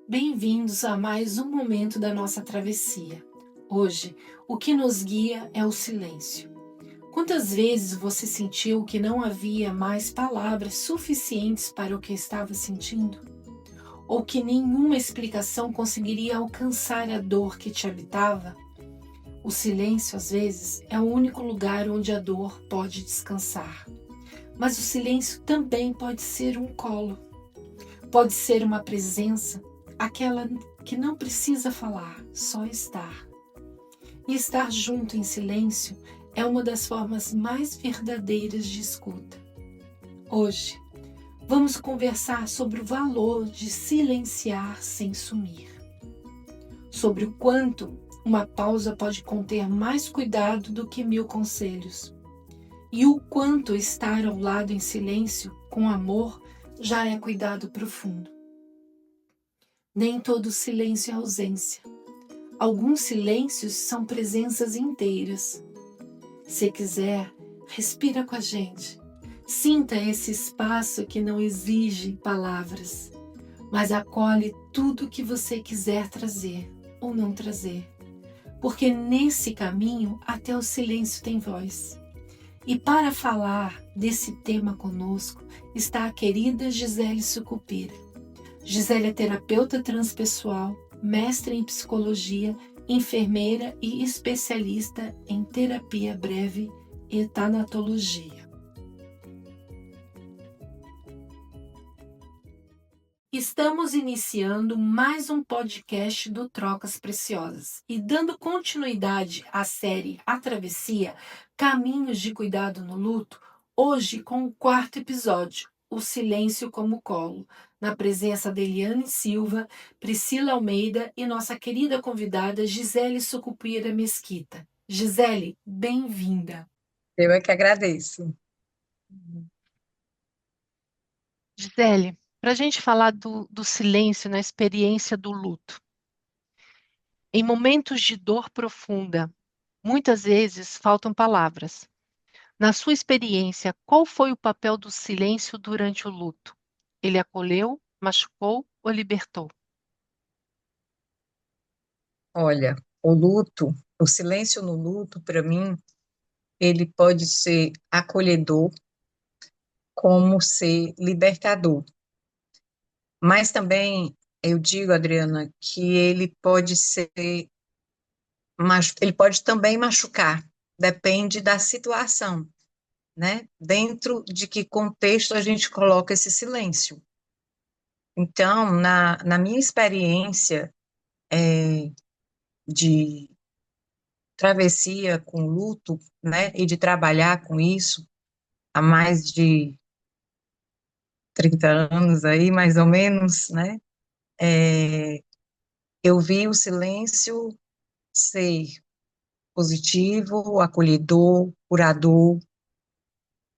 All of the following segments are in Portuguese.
Bem-vindos a mais um momento da nossa travessia. Hoje, o que nos guia é o silêncio. Quantas vezes você sentiu que não havia mais palavras suficientes para o que estava sentindo? Ou que nenhuma explicação conseguiria alcançar a dor que te habitava? O silêncio, às vezes, é o único lugar onde a dor pode descansar. Mas o silêncio também pode ser um colo. Pode ser uma presença, aquela que não precisa falar, só estar. E estar junto em silêncio é uma das formas mais verdadeiras de escuta. Hoje, vamos conversar sobre o valor de silenciar sem sumir. Sobre o quanto uma pausa pode conter mais cuidado do que 1000 conselhos. E o quanto estar ao lado em silêncio, com amor, já é cuidado profundo. Nem todo silêncio é ausência. Alguns silêncios são presenças inteiras. Se quiser, respira com a gente. Sinta esse espaço que não exige palavras, mas acolhe tudo que você quiser trazer ou não trazer. Porque nesse caminho até o silêncio tem voz. E para falar desse tema conosco está a querida Gisele Sucupira. Gisele é terapeuta transpessoal, mestre em psicologia, enfermeira e especialista em terapia breve e tanatologia. Estamos iniciando mais um podcast do Trocas Preciosas e dando continuidade à série A Travessia, Caminhos de Cuidado no Luto, hoje com o 4º episódio, O Silêncio como Colo, na presença de Eliane Silva, Priscila Almeida e nossa querida convidada Gisele Sucupira Mesquita. Gisele, bem-vinda. Eu é que agradeço. Gisele, para a gente falar do silêncio na experiência do luto. Em momentos de dor profunda, muitas vezes faltam palavras. Na sua experiência, qual foi o papel do silêncio durante o luto? Ele acolheu, machucou ou libertou? Olha, o silêncio no luto, para mim, ele pode ser acolhedor, como ser libertador. Mas também, eu digo, Adriana, que ele pode também machucar, depende da situação, né? Dentro de que contexto a gente coloca esse silêncio. Então, na minha experiência, de travessia com luto, né, e de trabalhar com isso há mais de 30 anos aí, mais ou menos, né, eu vi o silêncio ser positivo, acolhedor, curador,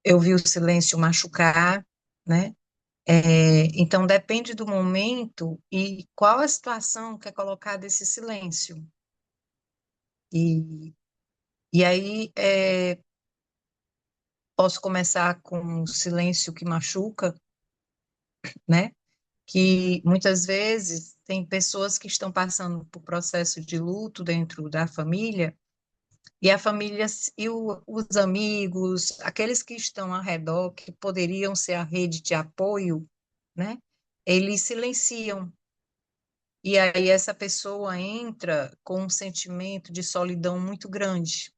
eu vi o silêncio machucar, né, então depende do momento e qual a situação que é colocada esse silêncio. E, e aí, posso começar com o silêncio que machuca, né? Que muitas vezes tem pessoas que estão passando por processo de luto dentro da família, e a família os amigos, aqueles que estão ao redor, que poderiam ser a rede de apoio, né? Eles silenciam. E aí essa pessoa entra com um sentimento de solidão muito grande,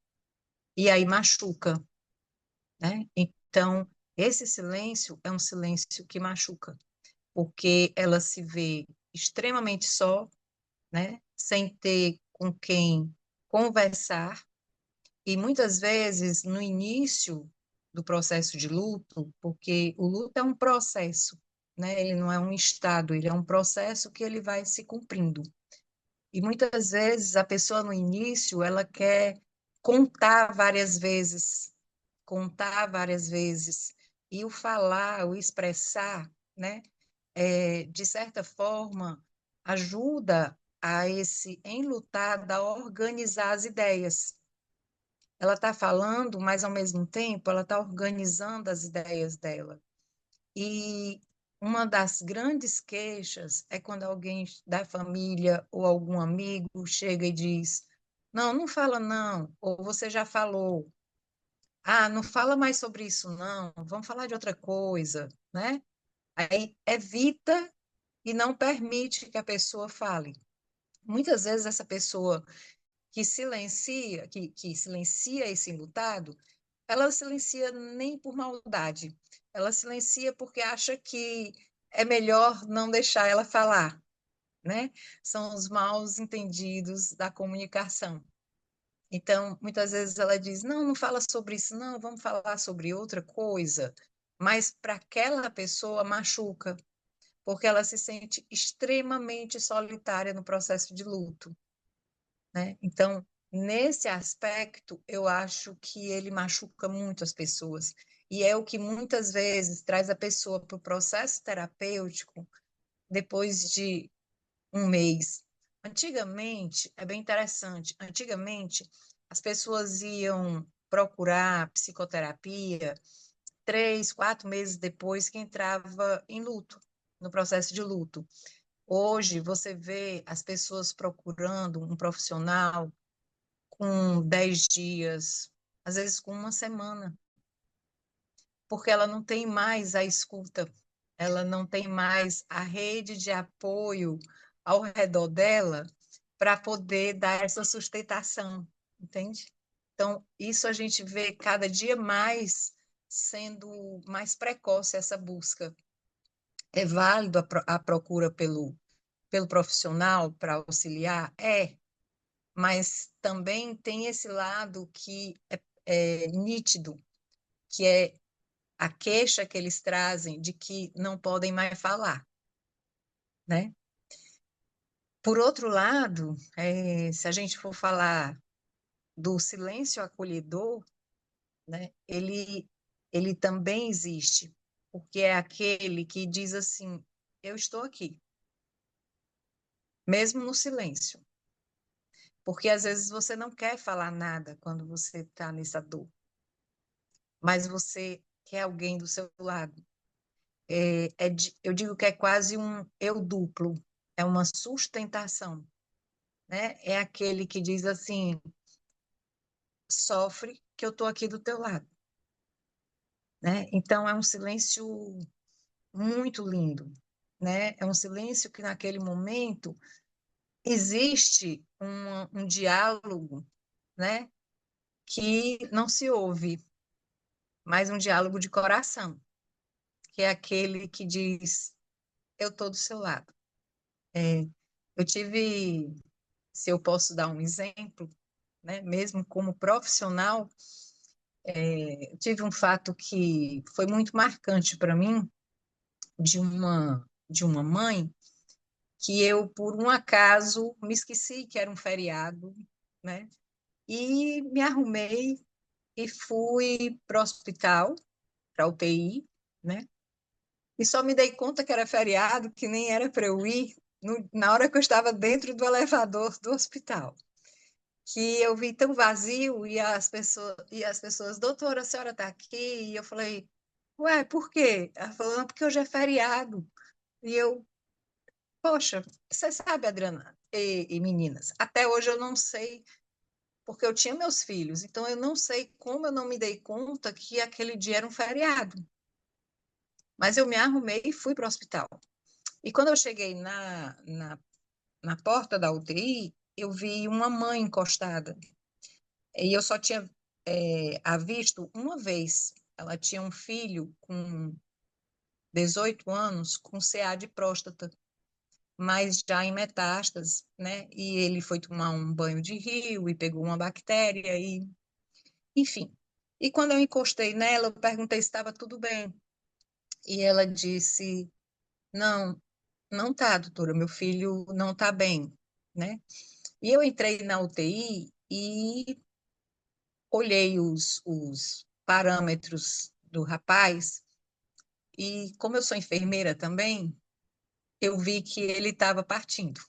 e aí machuca, né? Então, esse silêncio é um silêncio que machuca, porque ela se vê extremamente só, né, sem ter com quem conversar, e muitas vezes no início do processo de luto, porque o luto é um processo, né, ele não é um estado, ele é um processo que ele vai se cumprindo. E muitas vezes a pessoa no início, ela quer contar várias vezes, contar várias vezes, e o falar, o expressar, né, de certa forma, ajuda a esse enlutado a organizar as ideias. Ela está falando, mas ao mesmo tempo ela está organizando as ideias dela. E uma das grandes queixas é quando alguém da família ou algum amigo chega e diz: não, não fala não, ou você já falou. Ah, não fala mais sobre isso não, vamos falar de outra coisa, né? Aí evita e não permite que a pessoa fale. Muitas vezes essa pessoa que silencia esse enlutado, ela silencia nem por maldade, ela silencia porque acha que é melhor não deixar ela falar, né? São os maus entendidos da comunicação. Então, muitas vezes ela diz: não, não fala sobre isso, não, vamos falar sobre outra coisa. Mas para aquela pessoa machuca, porque ela se sente extremamente solitária no processo de luto, né? Então, nesse aspecto, eu acho que ele machuca muito as pessoas. E é o que muitas vezes traz a pessoa para o processo terapêutico depois de um mês. Antigamente, é bem interessante, antigamente as pessoas iam procurar psicoterapia 3, 4 meses depois que entrava em luto, no processo de luto. Hoje, você vê as pessoas procurando um profissional com 10 dias, às vezes com uma semana, porque ela não tem mais a escuta, ela não tem mais a rede de apoio ao redor dela para poder dar essa sustentação, entende? Então, isso a gente vê cada dia mais sendo mais precoce essa busca. É válido a procura pelo profissional para auxiliar? É, mas também tem esse lado que é nítido, que é a queixa que eles trazem de que não podem mais falar, né? Por outro lado, se a gente for falar do silêncio acolhedor, né, ele também existe, porque é aquele que diz assim: eu estou aqui, mesmo no silêncio, porque às vezes você não quer falar nada quando você está nessa dor, mas você quer alguém do seu lado. Eu digo que é quase um eu duplo, é uma sustentação, né? É aquele que diz assim: sofre que eu estou aqui do teu lado, né? Então é um silêncio muito lindo, né? É um silêncio que naquele momento existe um diálogo, né? Que não se ouve, mas um diálogo de coração, que é aquele que diz: eu estou do seu lado. É, eu tive, se eu posso dar um exemplo, né, mesmo como profissional, eu tive um fato que foi muito marcante para mim, de uma mãe, que eu, por um acaso, me esqueci que era um feriado, né, e me arrumei e fui para o hospital, para a UTI, né, e só me dei conta que era feriado, que nem era para eu ir, na hora que eu estava dentro do elevador do hospital, que eu vi tão vazio e as pessoas, doutora, a senhora está aqui? E eu falei: ué, por quê? Ela falou: não, porque hoje é feriado. E eu, poxa, você sabe, Adriana e meninas, até hoje eu não sei, porque eu tinha meus filhos, então eu não sei como eu não me dei conta que aquele dia era um feriado. Mas eu me arrumei e fui para o hospital. E quando eu cheguei na porta da UTI, eu vi uma mãe encostada. E eu só tinha a visto uma vez. Ela tinha um filho com 18 anos com CA de próstata, mas já em metástase, né? E ele foi tomar um banho de rio e pegou uma bactéria e, enfim. E quando eu encostei nela, eu perguntei se estava tudo bem. E ela disse: não, não tá, doutora, meu filho não tá bem, né? E eu entrei na UTI e olhei os parâmetros do rapaz, e como eu sou enfermeira também, eu vi que ele estava partindo,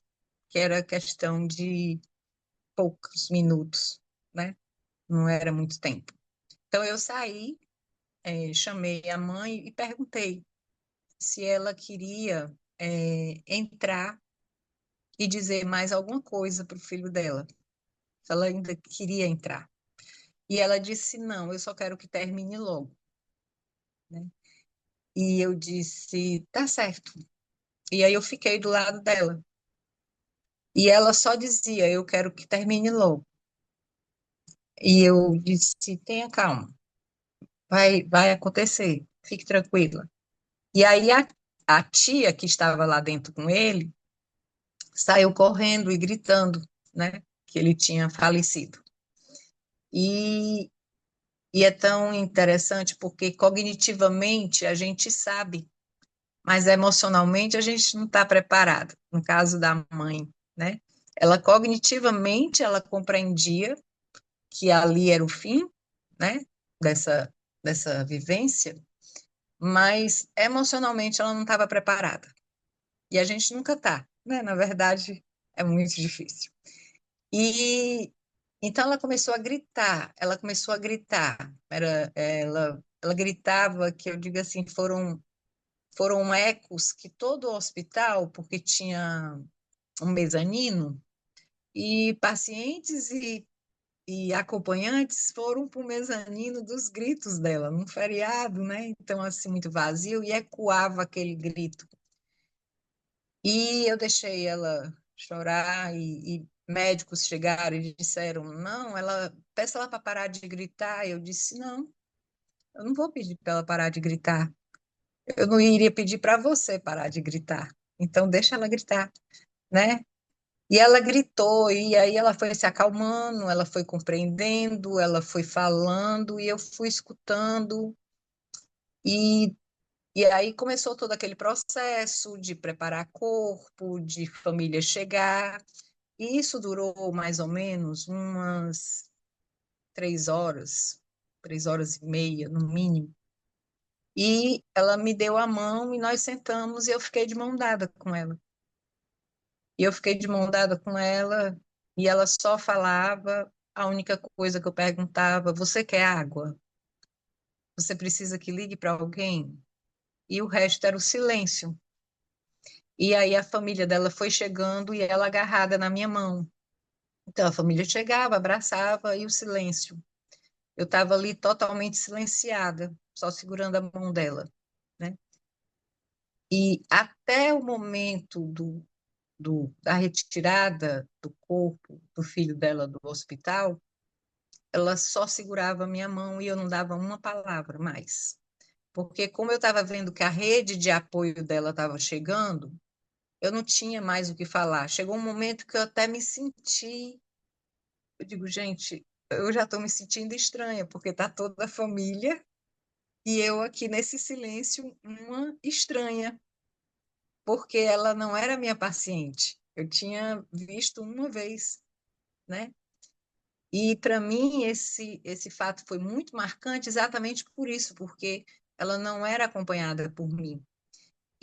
que era questão de poucos minutos, né? Não era muito tempo. Então eu saí, chamei a mãe e perguntei: se ela queria entrar e dizer mais alguma coisa para o filho dela, se ela ainda queria entrar. E ela disse: não, eu só quero que termine logo, né? E eu disse: tá certo. E aí eu fiquei do lado dela. E ela só dizia: eu quero que termine logo. E eu disse: tenha calma, vai acontecer, fique tranquila. E aí a tia que estava lá dentro com ele saiu correndo e gritando, né, que ele tinha falecido. E, e é tão interessante porque cognitivamente a gente sabe, mas emocionalmente a gente não está preparado. No caso da mãe, né? Ela cognitivamente ela compreendia que ali era o fim, né? Dessa dessa vivência, mas emocionalmente ela não estava preparada. E a gente nunca está, né? Na verdade, é muito difícil. E então ela começou a gritar. Ela gritava que eu digo assim, foram ecos que todo o hospital, porque tinha um mezanino, e pacientes e acompanhantes foram para o mezanino dos gritos dela, num feriado, né? Então, assim, muito vazio, e ecoava aquele grito. E eu deixei ela chorar e médicos chegaram e disseram, não, peça ela para parar de gritar. Eu disse, não, eu não vou pedir para ela parar de gritar. Eu não iria pedir para você parar de gritar. Então, deixa ela gritar, né? E ela gritou, e aí ela foi se acalmando, ela foi compreendendo, ela foi falando, e eu fui escutando, e, e aí começou todo aquele processo de preparar corpo, de família chegar, e isso durou mais ou menos umas 3 horas, 3 horas e meia, no mínimo. E ela me deu a mão e nós sentamos e eu fiquei de mão dada com ela. E eu fiquei de mão dada com ela e ela só falava. A única coisa que eu perguntava: você quer água? Você precisa que ligue para alguém? E o resto era o silêncio. E aí a família dela foi chegando e ela agarrada na minha mão. Então a família chegava, abraçava e o silêncio. Eu estava ali totalmente silenciada, só segurando a mão dela, né? E até o momento da retirada do corpo do filho dela do hospital, ela só segurava a minha mão e eu não dava uma palavra mais. Porque como eu estava vendo que a rede de apoio dela estava chegando, eu não tinha mais o que falar. Chegou um momento que eu até me senti, eu digo, gente, eu já estou me sentindo estranha, porque está toda a família e eu aqui nesse silêncio, uma estranha, porque ela não era minha paciente. Eu tinha visto uma vez, né? E para mim esse fato foi muito marcante exatamente por isso, porque ela não era acompanhada por mim.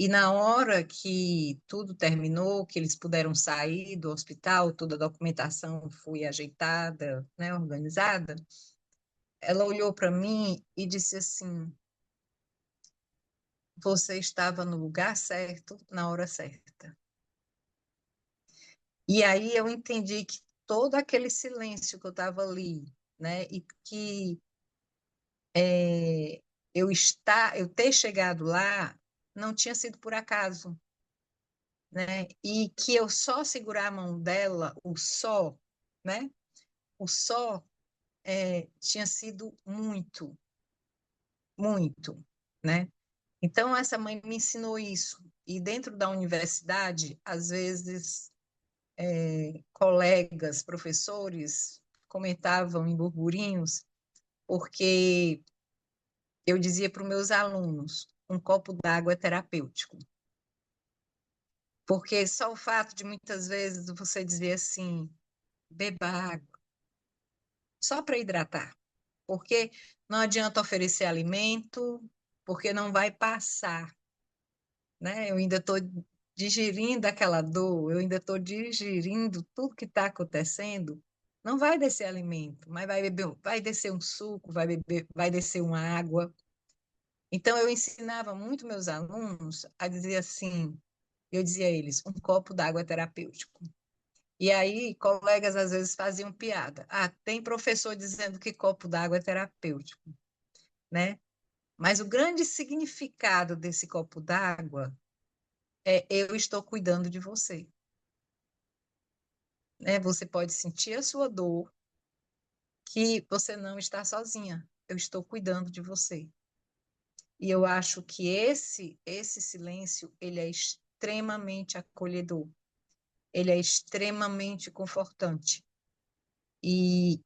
E na hora que tudo terminou, que eles puderam sair do hospital, toda a documentação foi ajeitada, né, organizada, ela olhou para mim e disse assim: você estava no lugar certo, na hora certa. E aí eu entendi que todo aquele silêncio que eu estava ali, né, e que eu ter chegado lá não tinha sido por acaso, né? E que eu só segurar a mão dela, né? O só tinha sido muito, muito, né? Então essa mãe me ensinou isso. E dentro da universidade, às vezes, colegas, professores comentavam em burburinhos, porque eu dizia para os meus alunos, um copo d'água é terapêutico. Porque só o fato de muitas vezes você dizer assim, beba água, só para hidratar. Porque não adianta oferecer alimento, porque não vai passar, né? Eu ainda estou digerindo aquela dor, eu ainda estou digerindo tudo que está acontecendo. Não vai descer alimento, mas vai descer um suco, vai descer uma água. Então, eu ensinava muito meus alunos a dizer assim, eu dizia a eles, um copo d'água é terapêutico. E aí, colegas às vezes faziam piada. Ah, tem professor dizendo que copo d'água é terapêutico, né? Mas o grande significado desse copo d'água é eu estou cuidando de você, né? Você pode sentir a sua dor, que você não está sozinha. Eu estou cuidando de você. E eu acho que esse silêncio, ele é extremamente acolhedor. Ele é extremamente confortante. E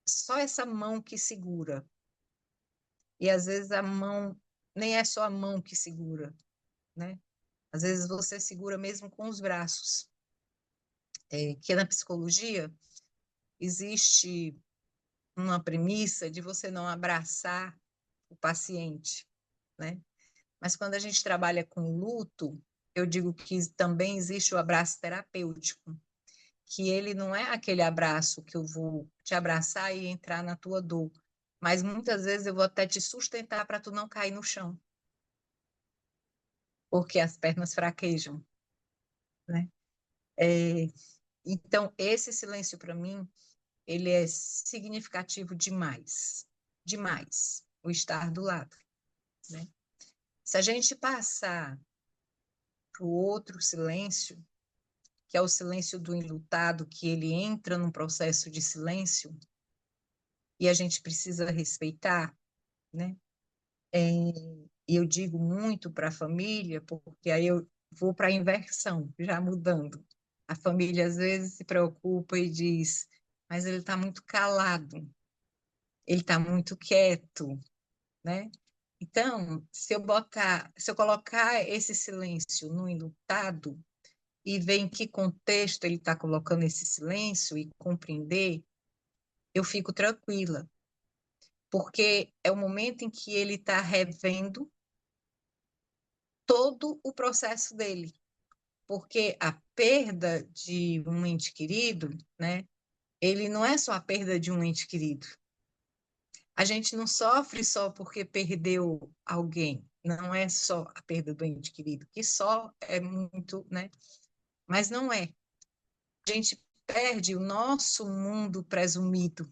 só essa mão que segura. E às vezes a mão nem é só a mão que segura, né? Às vezes você segura mesmo com os braços. Que na psicologia existe uma premissa de você não abraçar o paciente, né? Mas quando a gente trabalha com luto, eu digo que também existe o abraço terapêutico, que ele não é aquele abraço que eu vou te abraçar e entrar na tua dor, mas muitas vezes eu vou até te sustentar para tu não cair no chão, porque as pernas fraquejam, né? É, então, esse silêncio para mim, ele é significativo demais, demais, o estar do lado, né? Se a gente passar para o outro silêncio, que é o silêncio do enlutado, que ele entra num processo de silêncio e a gente precisa respeitar, né? E eu digo muito para a família, porque aí eu vou para a inversão, já mudando. A família às vezes se preocupa e diz, mas ele está muito calado, ele está muito quieto, né? Então, se eu colocar esse silêncio no enlutado e ver em que contexto ele está colocando esse silêncio e compreender, eu fico tranquila, porque é o momento em que ele está revendo todo o processo dele, porque a perda de um ente querido, né? Ele não é só a perda de um ente querido. A gente não sofre só porque perdeu alguém, não é só a perda do ente querido, que só é muito, né? Mas não é. A gente perde o nosso mundo presumido.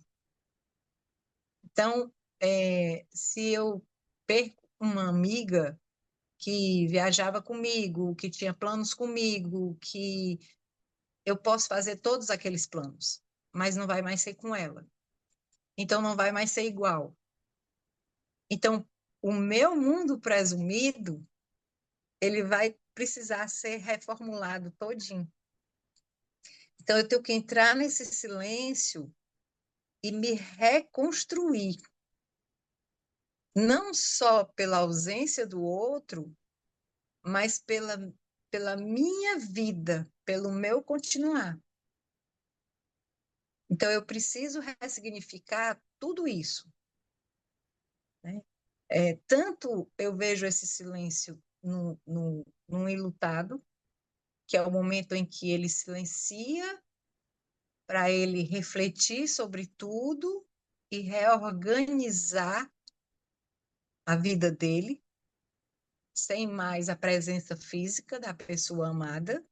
Então, se eu perco uma amiga que viajava comigo, que tinha planos comigo, que eu posso fazer todos aqueles planos, mas não vai mais ser com ela. Então, não vai mais ser igual. Então, o meu mundo presumido, ele vai precisar ser reformulado todinho. Então, eu tenho que entrar nesse silêncio e me reconstruir, não só pela ausência do outro, mas pela minha vida, pelo meu continuar. Então, eu preciso ressignificar tudo isso, né? Tanto eu vejo esse silêncio no enlutado, que é o momento em que ele silencia para ele refletir sobre tudo e reorganizar a vida dele, sem mais a presença física da pessoa amada,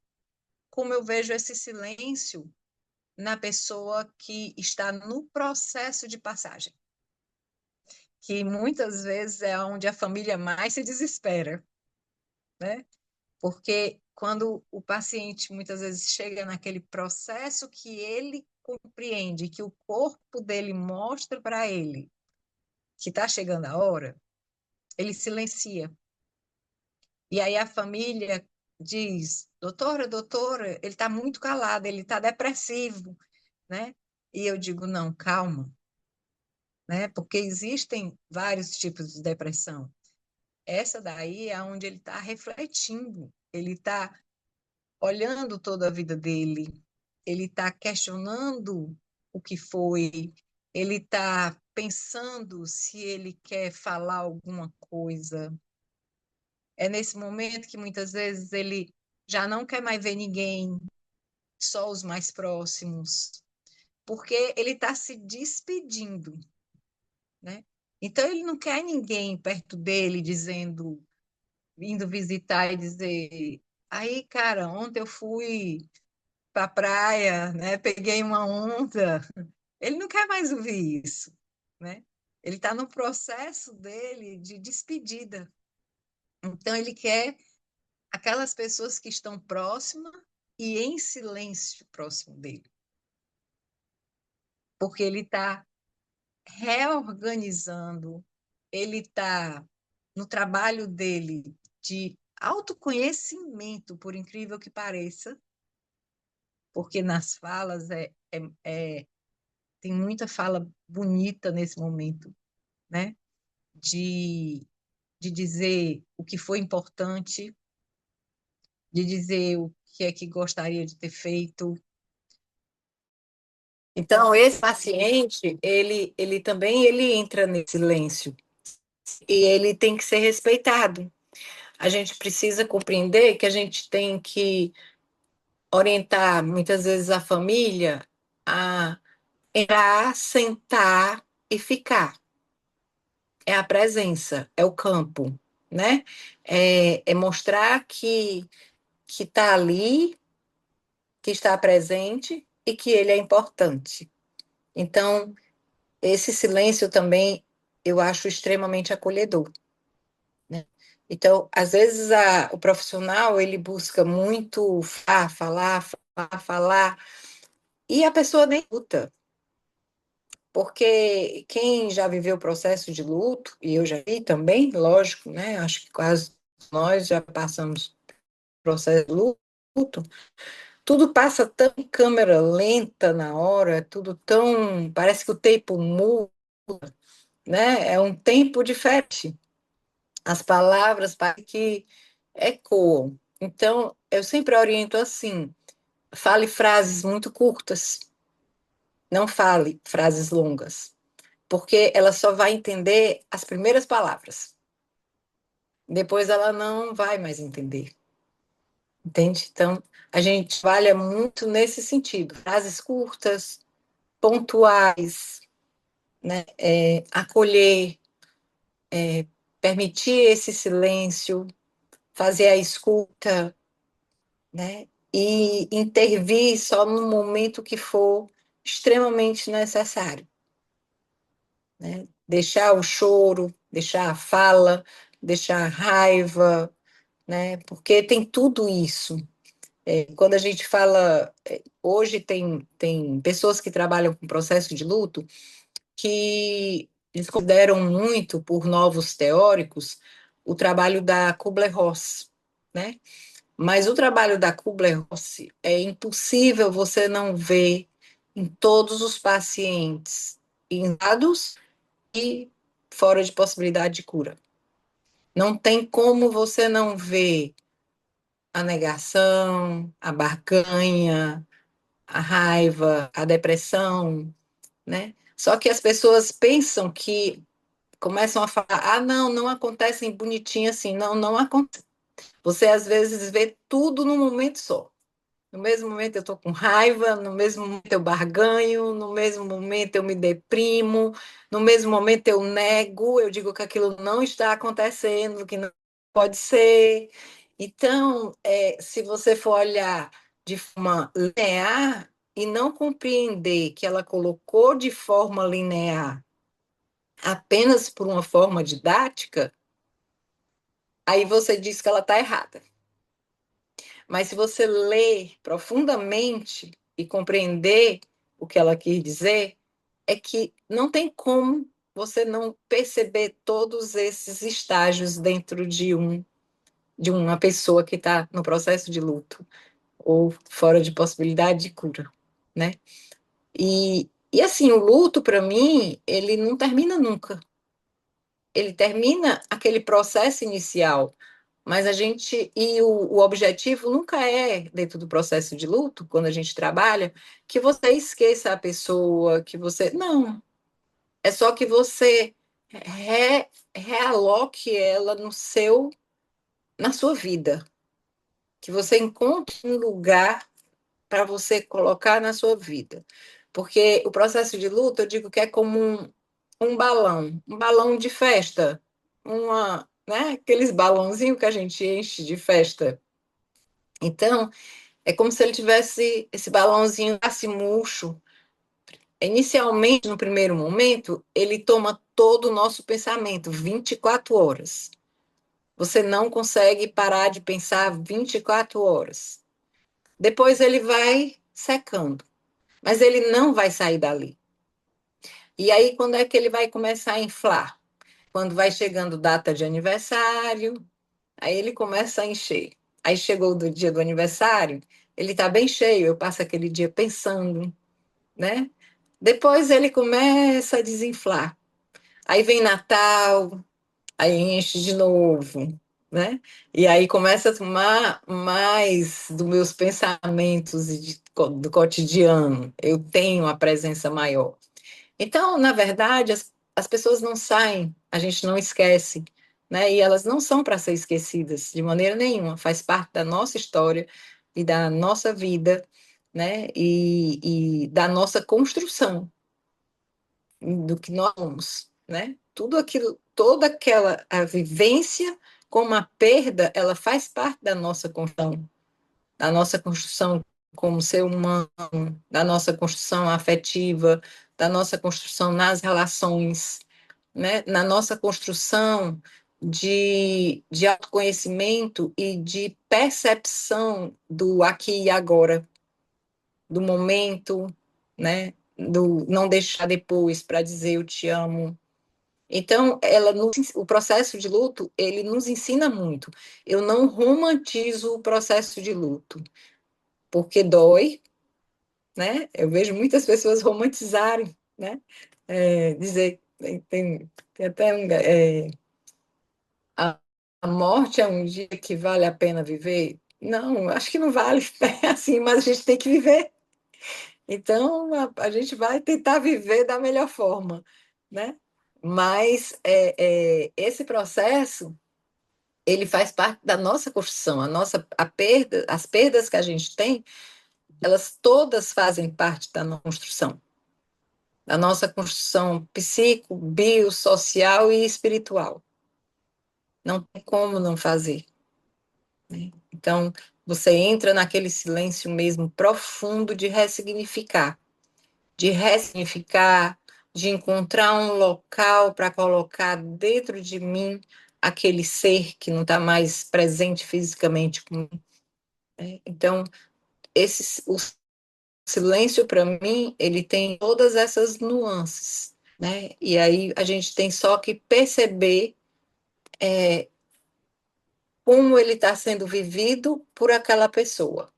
como eu vejo esse silêncio na pessoa que está no processo de passagem, que muitas vezes é onde a família mais se desespera, né? Porque quando o paciente muitas vezes chega naquele processo que ele compreende, que o corpo dele mostra para ele que está chegando a hora, ele silencia. E aí a família diz: doutora, ele está muito calado, ele está depressivo, né? E eu digo: não, calma, né? Porque existem vários tipos de depressão. Essa daí é onde ele está refletindo, ele está olhando toda a vida dele, ele está questionando o que foi, ele está pensando se ele quer falar alguma coisa. É nesse momento que muitas vezes ele já não quer mais ver ninguém, só os mais próximos, porque ele está se despedindo, né? Então, ele não quer ninguém perto dele indo visitar e dizer: aí, cara, ontem eu fui para a praia, né? Peguei uma onda. Ele não quer mais ouvir isso, né? Ele está no processo dele de despedida. Então, ele quer aquelas pessoas que estão próximas e em silêncio próximo dele, porque ele está reorganizando, ele está no trabalho dele de autoconhecimento, por incrível que pareça, porque nas falas tem muita fala bonita nesse momento, né? De, de dizer o que foi importante, de dizer o que é que gostaria de ter feito. Então, esse paciente, ele também ele entra nesse silêncio e ele tem que ser respeitado. A gente precisa compreender que a gente tem que orientar muitas vezes a família a entrar, sentar e ficar. É a presença, é o campo, né? É mostrar que está ali, que está presente e que ele é importante. Então, esse silêncio também eu acho extremamente acolhedor, né? Então, às vezes o profissional ele busca muito falar, e a pessoa nem luta, porque quem já viveu o processo de luto, e eu já vi também, lógico, né? Acho que quase nós já passamos processo de luto, tudo passa tão em câmera lenta na hora, tudo tão. Parece que o tempo muda, né? É um tempo diferente. As palavras parecem que ecoam. Então, eu sempre oriento assim: fale frases muito curtas, não fale frases longas, porque ela só vai entender as primeiras palavras. Depois ela não vai mais entender. Entende? Então, a gente trabalha muito nesse sentido. Frases curtas, pontuais, né? Acolher, permitir esse silêncio, fazer a escuta, né? E intervir só no momento que for extremamente necessário, né? Deixar o choro, deixar a fala, deixar a raiva, né? Porque tem tudo isso. Quando a gente fala, hoje tem pessoas que trabalham com processo de luto que eles consideram muito, por novos teóricos, o trabalho da Kubler-Ross, né? Mas o trabalho da Kubler-Ross é impossível você não ver em todos os pacientes indados e fora de possibilidade de cura. Não tem como você não ver a negação, a barganha, a raiva, a depressão, né? Só que as pessoas pensam que começam a falar: ah, não, não acontecem bonitinho assim. Não, não acontece. Você às vezes vê tudo num momento só. No mesmo momento eu estou com raiva, no mesmo momento eu barganho, no mesmo momento eu me deprimo, no mesmo momento eu nego, eu digo que aquilo não está acontecendo, que não pode ser. Então, se você for olhar de forma linear e não compreender que ela colocou de forma linear apenas por uma forma didática, aí você diz que ela está errada. Mas se você ler profundamente e compreender o que ela quis dizer, é que não tem como você não perceber todos esses estágios dentro de uma pessoa que está no processo de luto ou fora de possibilidade de cura, né? E assim, o luto, para mim, ele não termina nunca. Ele termina aquele processo inicial, mas a gente, o objetivo nunca é, dentro do processo de luto, quando a gente trabalha, que você esqueça a pessoa, que você. Não, é só que você realoque ela na sua vida, que você encontre um lugar para você colocar na sua vida. Porque o processo de luto, eu digo que é como um balão de festa, né, aqueles balãozinhos que a gente enche de festa. Então, é como se ele tivesse esse balãozinho assim murcho. Inicialmente, no primeiro momento, ele toma todo o nosso pensamento, 24 horas. Você não consegue parar de pensar 24 horas. Depois ele vai secando, mas ele não vai sair dali. E aí, quando é que ele vai começar a inflar? Quando vai chegando data de aniversário, aí ele começa a encher. Aí chegou do dia do aniversário, ele está bem cheio, eu passo aquele dia pensando, né? Depois ele começa a desinflar. Aí vem Natal, aí enche de novo, né? E aí começa a tomar mais dos meus pensamentos do cotidiano. Eu tenho a presença maior. Então, na verdade, as pessoas não saem, a gente não esquece, né? E elas não são para ser esquecidas de maneira nenhuma. Faz parte da nossa história e da nossa vida, né? E da nossa construção do que nós somos, né? Tudo aquilo, toda aquela a vivência como a perda, ela faz parte da nossa construção como ser humano, da nossa construção afetiva, da nossa construção nas relações, né? Na nossa construção de autoconhecimento e de percepção do aqui e agora, do momento, né? Do não deixar depois para dizer eu te amo. Então, o processo de luto, ele nos ensina muito. Eu não romantizo o processo de luto, porque dói, né? Eu vejo muitas pessoas romantizarem, né? Dizer, tem até a morte é um dia que vale a pena viver? Não, acho que não vale, assim, mas a gente tem que viver. Então, a gente vai tentar viver da melhor forma, né? Mas esse processo, ele faz parte da nossa construção, as perdas que a gente tem, elas todas fazem parte da nossa construção psico, biosocial e espiritual. Não tem como não fazer, né? Então, você entra naquele silêncio mesmo profundo de ressignificar, de encontrar um local para colocar dentro de mim aquele ser que não está mais presente fisicamente comigo, né? Então, o silêncio, para mim, ele tem todas essas nuances, né? E aí a gente tem só que perceber como ele está sendo vivido por aquela pessoa.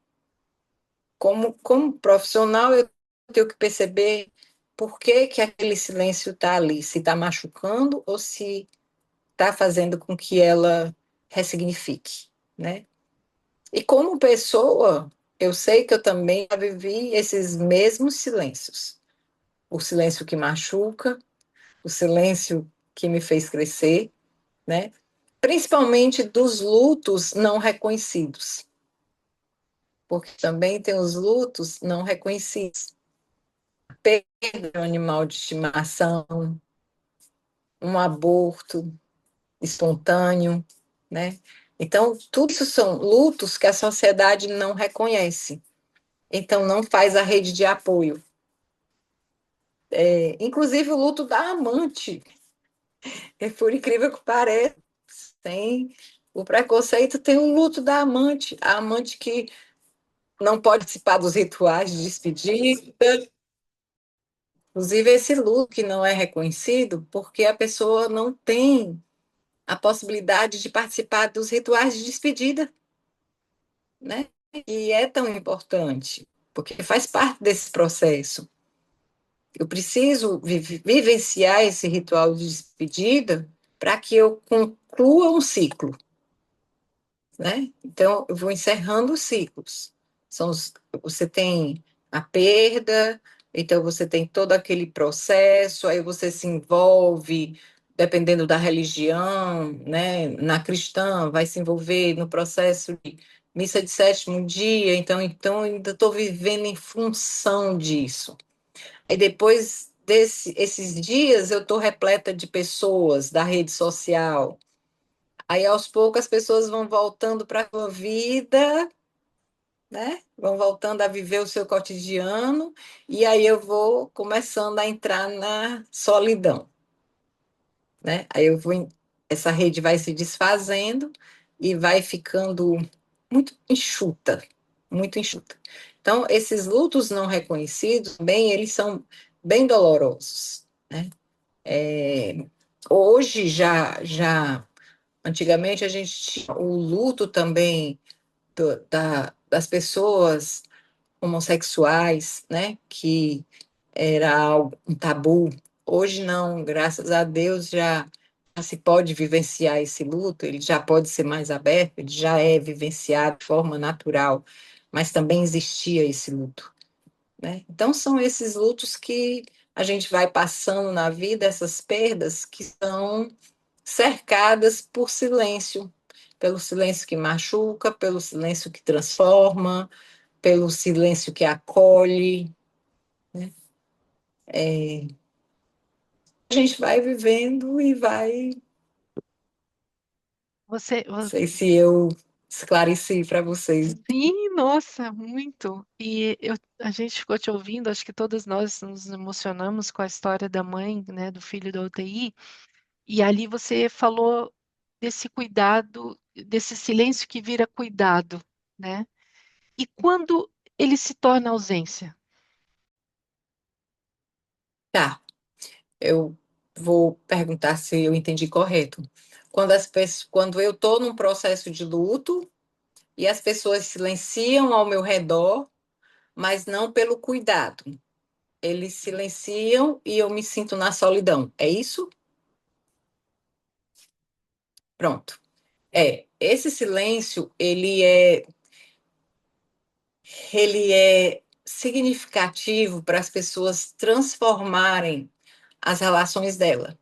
Como profissional, eu tenho que perceber por que, que aquele silêncio está ali, se está machucando ou se está fazendo com que ela ressignifique, né? E como pessoa, eu sei que eu também já vivi esses mesmos silêncios. O silêncio que machuca, o silêncio que me fez crescer, né? Principalmente dos lutos não reconhecidos, porque também tem os lutos não reconhecidos. Perda de um animal de estimação, um aborto espontâneo, né? Então, tudo isso são lutos que a sociedade não reconhece. Então, não faz a rede de apoio. Inclusive, o luto da amante, por incrível que pareça, tem o preconceito, tem o luto da amante, a amante que não pode participar dos rituais de despedida. Inclusive, esse luto que não é reconhecido porque a pessoa não tem a possibilidade de participar dos rituais de despedida, né? E é tão importante, porque faz parte desse processo. Eu preciso vivenciar esse ritual de despedida para que eu conclua um ciclo, né? Então, eu vou encerrando os ciclos. Você tem a perda, então você tem todo aquele processo, aí você se envolve, dependendo da religião, né? Na cristã, vai se envolver no processo de missa de sétimo dia, então ainda estou vivendo em função disso. Aí depois esses dias eu estou repleta de pessoas da rede social. Aí, aos poucos, as pessoas vão voltando para a sua vida, né? Vão voltando a viver o seu cotidiano, e aí eu vou começando a entrar na solidão, né? Essa rede vai se desfazendo e vai ficando muito enxuta, muito enxuta. Então, esses lutos não reconhecidos, bem, eles são bem dolorosos, né? É, hoje antigamente a gente tinha o luto também das pessoas homossexuais, né? Que era um tabu. Hoje não, graças a Deus já se pode vivenciar esse luto, ele já pode ser mais aberto, ele já é vivenciado de forma natural, mas também existia esse luto, né? Então são esses lutos que a gente vai passando na vida, essas perdas que são cercadas por silêncio, pelo silêncio que machuca, pelo silêncio que transforma, pelo silêncio que acolhe, né? A gente vai vivendo e vai. Você, Não sei se eu esclareci para vocês. sim, nossa, muito. E a gente ficou te ouvindo, acho que todas nós nos emocionamos com a história da mãe, né, do filho da UTI, e ali você falou desse cuidado, desse silêncio que vira cuidado, né? E quando ele se torna ausência? Tá, eu vou perguntar se eu entendi correto. Quando eu estou num processo de luto e as pessoas silenciam ao meu redor, mas não pelo cuidado. Eles silenciam e eu me sinto na solidão. É isso? Pronto. Esse silêncio, ele é significativo para as pessoas transformarem as relações dela.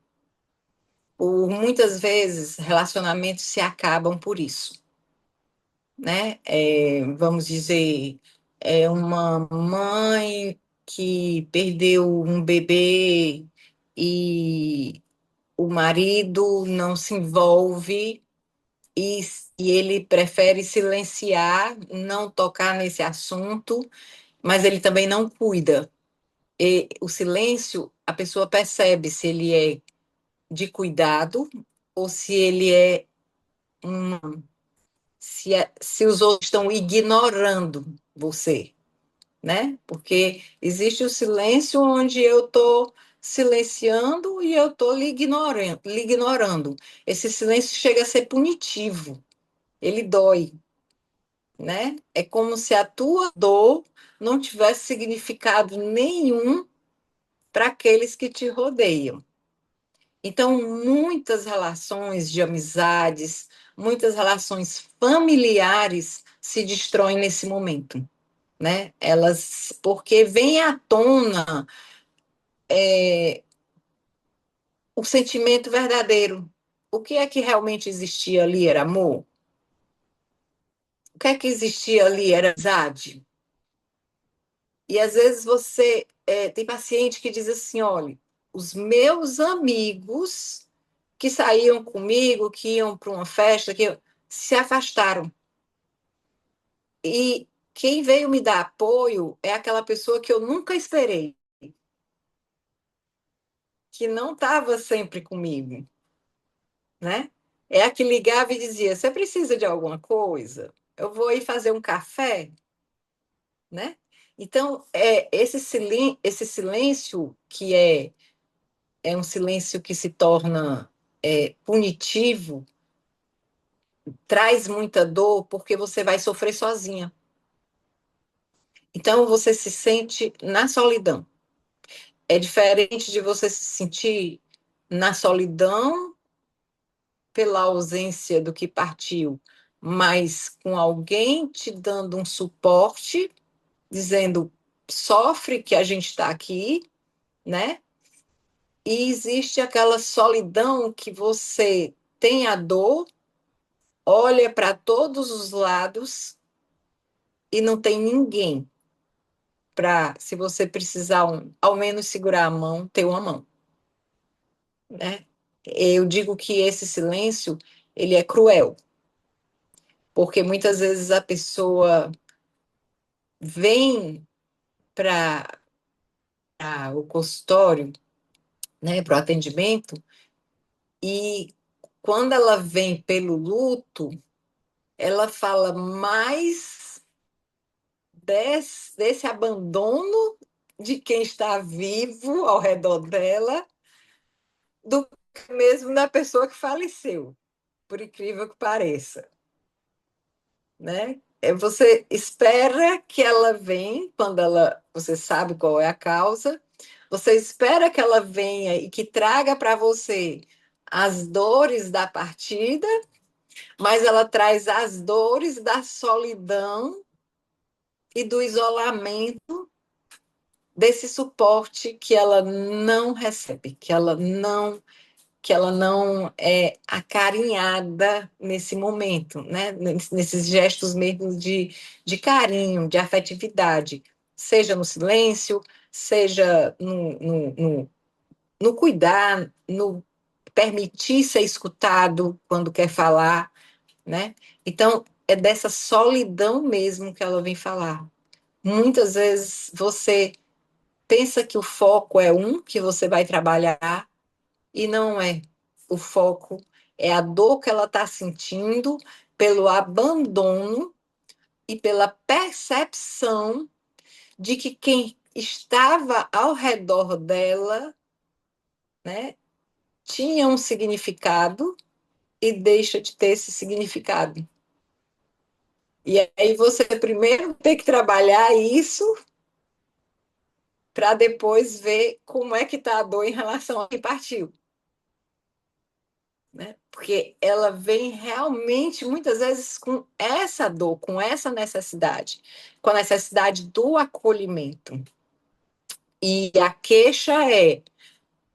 Por muitas vezes, relacionamentos se acabam por isso, né? Vamos dizer, uma mãe que perdeu um bebê e o marido não se envolve e, e ele prefere silenciar, não tocar nesse assunto, mas ele também não cuida. E o silêncio, a pessoa percebe se ele é de cuidado ou se ele é um, se os outros estão ignorando você, né? Porque existe o silêncio onde eu estou silenciando e eu estou lhe ignorando. Esse silêncio chega a ser punitivo, ele dói, né? É como se a tua dor não tivesse significado nenhum para aqueles que te rodeiam. Então, muitas relações de amizades, muitas relações familiares se destroem nesse momento, né? Elas, porque vem à tona o sentimento verdadeiro. O que é que realmente existia ali? Era amor? O que é que existia ali? Era amizade? E às vezes tem paciente que diz assim: olha, os meus amigos que saíam comigo, que iam para uma festa, que se afastaram. E quem veio me dar apoio é aquela pessoa que eu nunca esperei, que não estava sempre comigo, né? É a que ligava e dizia: você precisa de alguma coisa? Eu vou ir fazer um café, né? Então, esse silêncio que é um silêncio que se torna punitivo, traz muita dor porque você vai sofrer sozinha. Então, você se sente na solidão. É diferente de você se sentir na solidão pela ausência do que partiu, mas com alguém te dando um suporte, dizendo: sofre que a gente está aqui, né? E existe aquela solidão que você tem a dor, olha para todos os lados e não tem ninguém para, se você precisar, ao menos segurar a mão, ter uma mão, né? Eu digo que esse silêncio, ele é cruel, porque muitas vezes a pessoa vem para o consultório, né, para o atendimento, e quando ela vem pelo luto, ela fala mais desse abandono de quem está vivo ao redor dela do que mesmo da pessoa que faleceu, por incrível que pareça, né? Você espera que ela venha, quando você sabe qual é a causa, você espera que ela venha e que traga para você as dores da partida, mas ela traz as dores da solidão e do isolamento, desse suporte que ela não recebe, que ela não é acarinhada nesse momento, né? Nesses gestos mesmo de carinho, de afetividade, seja no silêncio, seja no cuidar, no permitir ser escutado quando quer falar, né? Então, é dessa solidão mesmo que ela vem falar. Muitas vezes você pensa que o foco é que você vai trabalhar, e não é. O foco é a dor que ela está sentindo pelo abandono e pela percepção de que quem estava ao redor dela, né, tinha um significado e deixa de ter esse significado. E aí você primeiro tem que trabalhar isso para depois ver como é que está a dor em relação a quem partiu. Né? Porque ela vem realmente, muitas vezes, com essa dor, com essa necessidade, com a necessidade do acolhimento. E a queixa é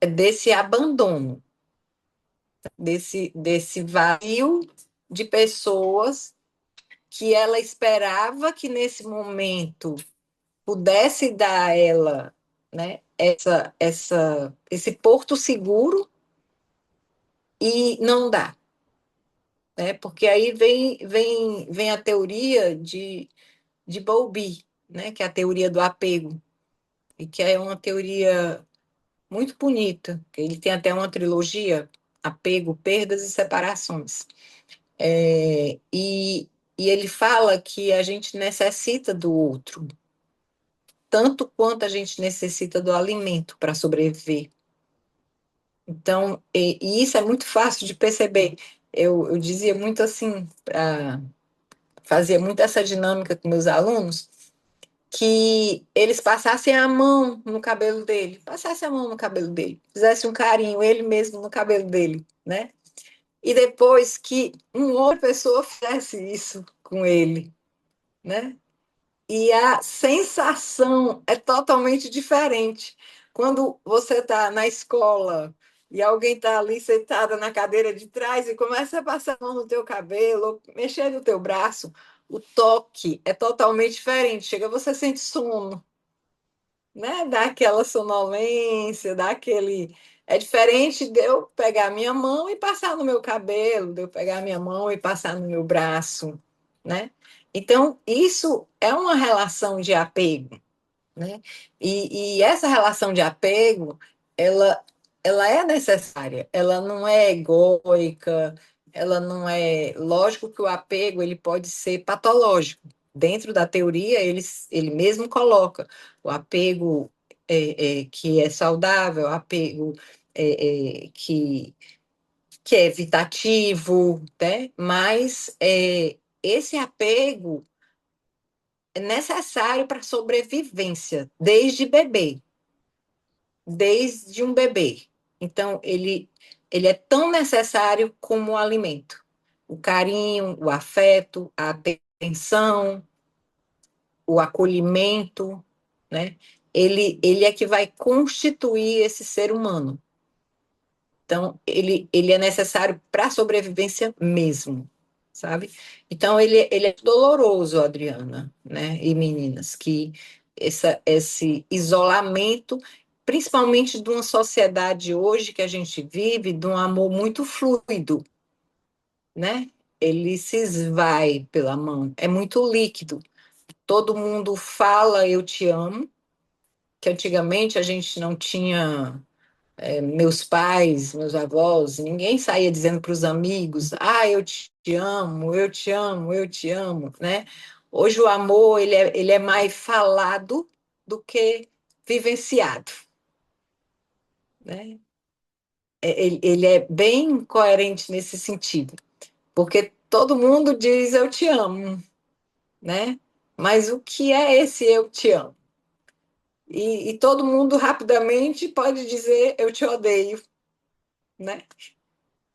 desse abandono, desse vazio de pessoas que ela esperava que nesse momento pudesse dar a ela, né, esse porto seguro, e não dá. Né? Porque aí vem a teoria de Bowlby, né? Que é a teoria do apego, e que é uma teoria muito bonita. Ele tem até uma trilogia, Apego, Perdas e Separações. E ele fala que a gente necessita do outro, tanto quanto a gente necessita do alimento para sobreviver. Então, e isso é muito fácil de perceber. Eu dizia muito assim, fazia muito essa dinâmica com meus alunos, que eles passassem a mão no cabelo dele, passassem a mão no cabelo dele, fizessem um carinho, ele mesmo no cabelo dele, né? E depois que uma outra pessoa fizesse isso com ele, né? E a sensação é totalmente diferente. Quando você está na escola e alguém está ali sentada na cadeira de trás e começa a passar a mão no teu cabelo, mexer no teu braço, o toque é totalmente diferente. Chega, você sente sono, né? Dá aquela sonolência, dá aquele... É diferente de eu pegar minha mão e passar no meu cabelo, de eu pegar minha mão e passar no meu braço, né? Então, isso é uma relação de apego, né? E essa relação de apego, ela é necessária, ela não é egóica, ela não é... Lógico que o apego, ele pode ser patológico. Dentro da teoria, ele mesmo coloca o apego que é saudável, o apego que é evitativo, né? Mas esse apego é necessário para a sobrevivência, desde um bebê. Então, ele é tão necessário como o alimento. O carinho, o afeto, a atenção, o acolhimento, né? Ele é que vai constituir esse ser humano. Então, ele é necessário para a sobrevivência mesmo, sabe? Então, ele é doloroso, Adriana, né? E meninas, que esse isolamento, principalmente de uma sociedade hoje que a gente vive, de um amor muito fluido, né? Ele se esvai pela mão, é muito líquido. Todo mundo fala eu te amo, que antigamente a gente não tinha, meus pais, meus avós, ninguém saía dizendo para os amigos, eu te amo, eu te amo, eu te amo, né? Hoje o amor, ele é mais falado do que vivenciado, né? Ele é bem coerente nesse sentido, porque todo mundo diz eu te amo, né? Mas o que é esse eu te amo? E todo mundo rapidamente pode dizer eu te odeio, né?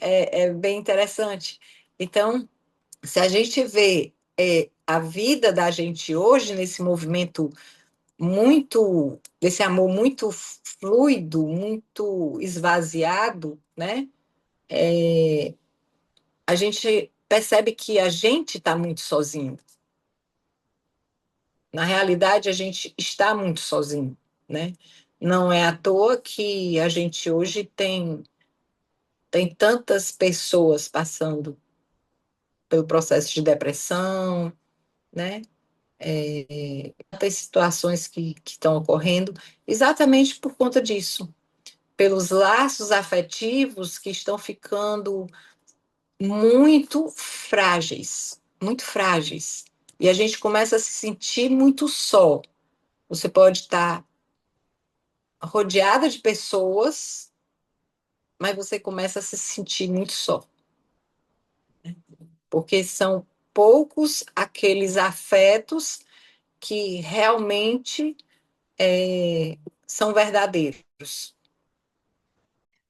É bem interessante. Então, se a gente vê a vida da gente hoje nesse movimento muito, desse amor muito fluido, muito esvaziado, né? A gente percebe que a gente está muito sozinho. Na realidade, a gente está muito sozinho, né? Não é à toa que a gente hoje tem tantas pessoas passando pelo processo de depressão, né? Tantas situações que estão ocorrendo exatamente por conta disso, pelos laços afetivos que estão ficando muito frágeis, muito frágeis. E a gente começa a se sentir muito só. Você pode estar rodeada de pessoas, mas você começa a se sentir muito só, porque são poucos aqueles afetos que realmente são verdadeiros.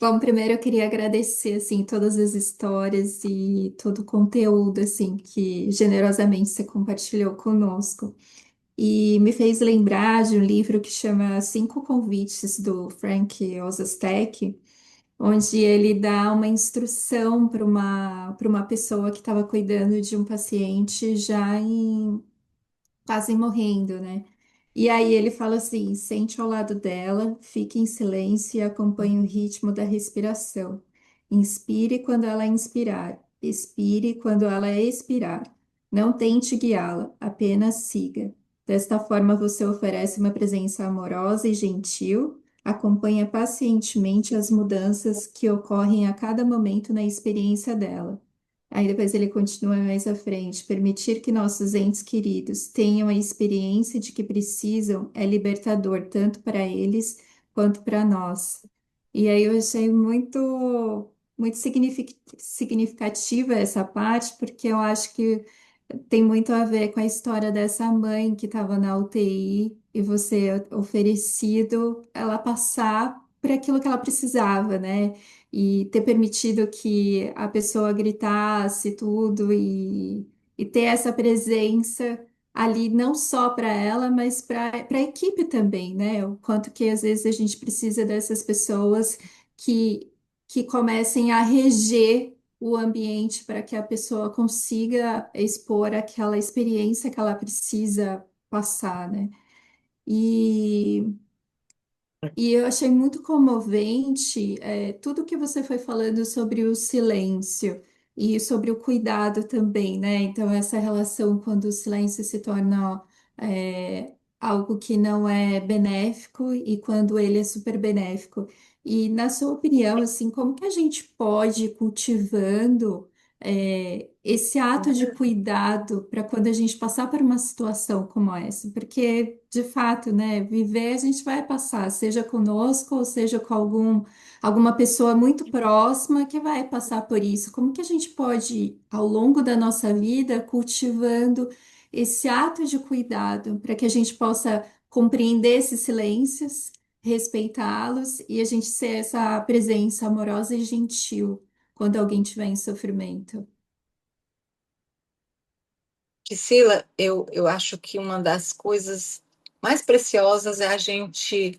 Bom, primeiro eu queria agradecer, assim, todas as histórias e todo o conteúdo, assim, que generosamente você compartilhou conosco. E me fez lembrar de um livro que chama Cinco Convites, do Frank Oszostak, onde ele dá uma instrução para uma pessoa que estava cuidando de um paciente já em quase morrendo, né? E aí ele fala assim: sente ao lado dela, fique em silêncio e acompanhe o ritmo da respiração. Inspire quando ela inspirar, expire quando ela expirar. Não tente guiá-la, apenas siga. Desta forma, você oferece uma presença amorosa e gentil, acompanha pacientemente as mudanças que ocorrem a cada momento na experiência dela. Aí depois ele continua mais à frente. Permitir que nossos entes queridos tenham a experiência de que precisam é libertador tanto para eles quanto para nós. E aí eu achei muito significativa essa parte, porque eu acho que tem muito a ver com a história dessa mãe que estava na UTI e você oferecido ela passar por aquilo que ela precisava, né? E ter permitido que a pessoa gritasse tudo e ter essa presença ali não só para ela, mas para a equipe também, né? O quanto que às vezes a gente precisa dessas pessoas que, que comecem a reger o ambiente para que a pessoa consiga expor aquela experiência que ela precisa passar, né? E e eu achei muito comovente, tudo que você foi falando sobre o silêncio e sobre o cuidado também, né? Então, essa relação quando o silêncio se torna algo que não é benéfico e quando ele é super benéfico. E, na sua opinião, assim, como que a gente pode ir cultivando esse ato de cuidado para quando a gente passar por uma situação como essa? Porque, de fato, né, viver a gente vai passar, seja conosco ou seja com alguma pessoa muito próxima que vai passar por isso. Como que a gente pode, ao longo da nossa vida, cultivando esse ato de cuidado para que a gente possa compreender esses silêncios, respeitá-los e a gente ser essa presença amorosa e gentil quando alguém estiver em sofrimento? Priscila, eu acho que uma das coisas mais preciosas é a gente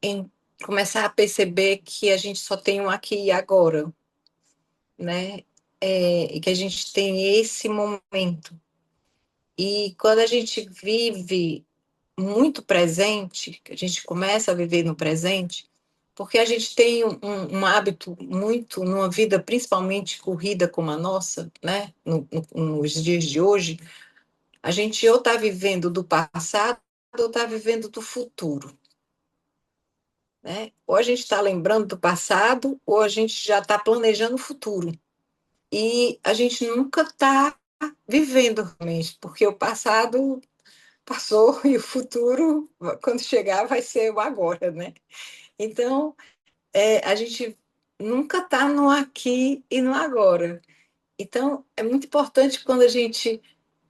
em começar a perceber que a gente só tem um aqui e agora, né? E que a gente tem esse momento. E quando a gente vive muito presente, que a gente começa a viver no presente, porque a gente tem um hábito muito, numa vida principalmente corrida como a nossa, né, nos dias de hoje, a gente ou está vivendo do passado ou está vivendo do futuro, né? Ou a gente está lembrando do passado ou a gente já está planejando o futuro. E a gente nunca está vivendo realmente, porque o passado passou e o futuro, quando chegar, vai ser o agora, né? Então, a gente nunca está no aqui e no agora. Então, é muito importante quando a gente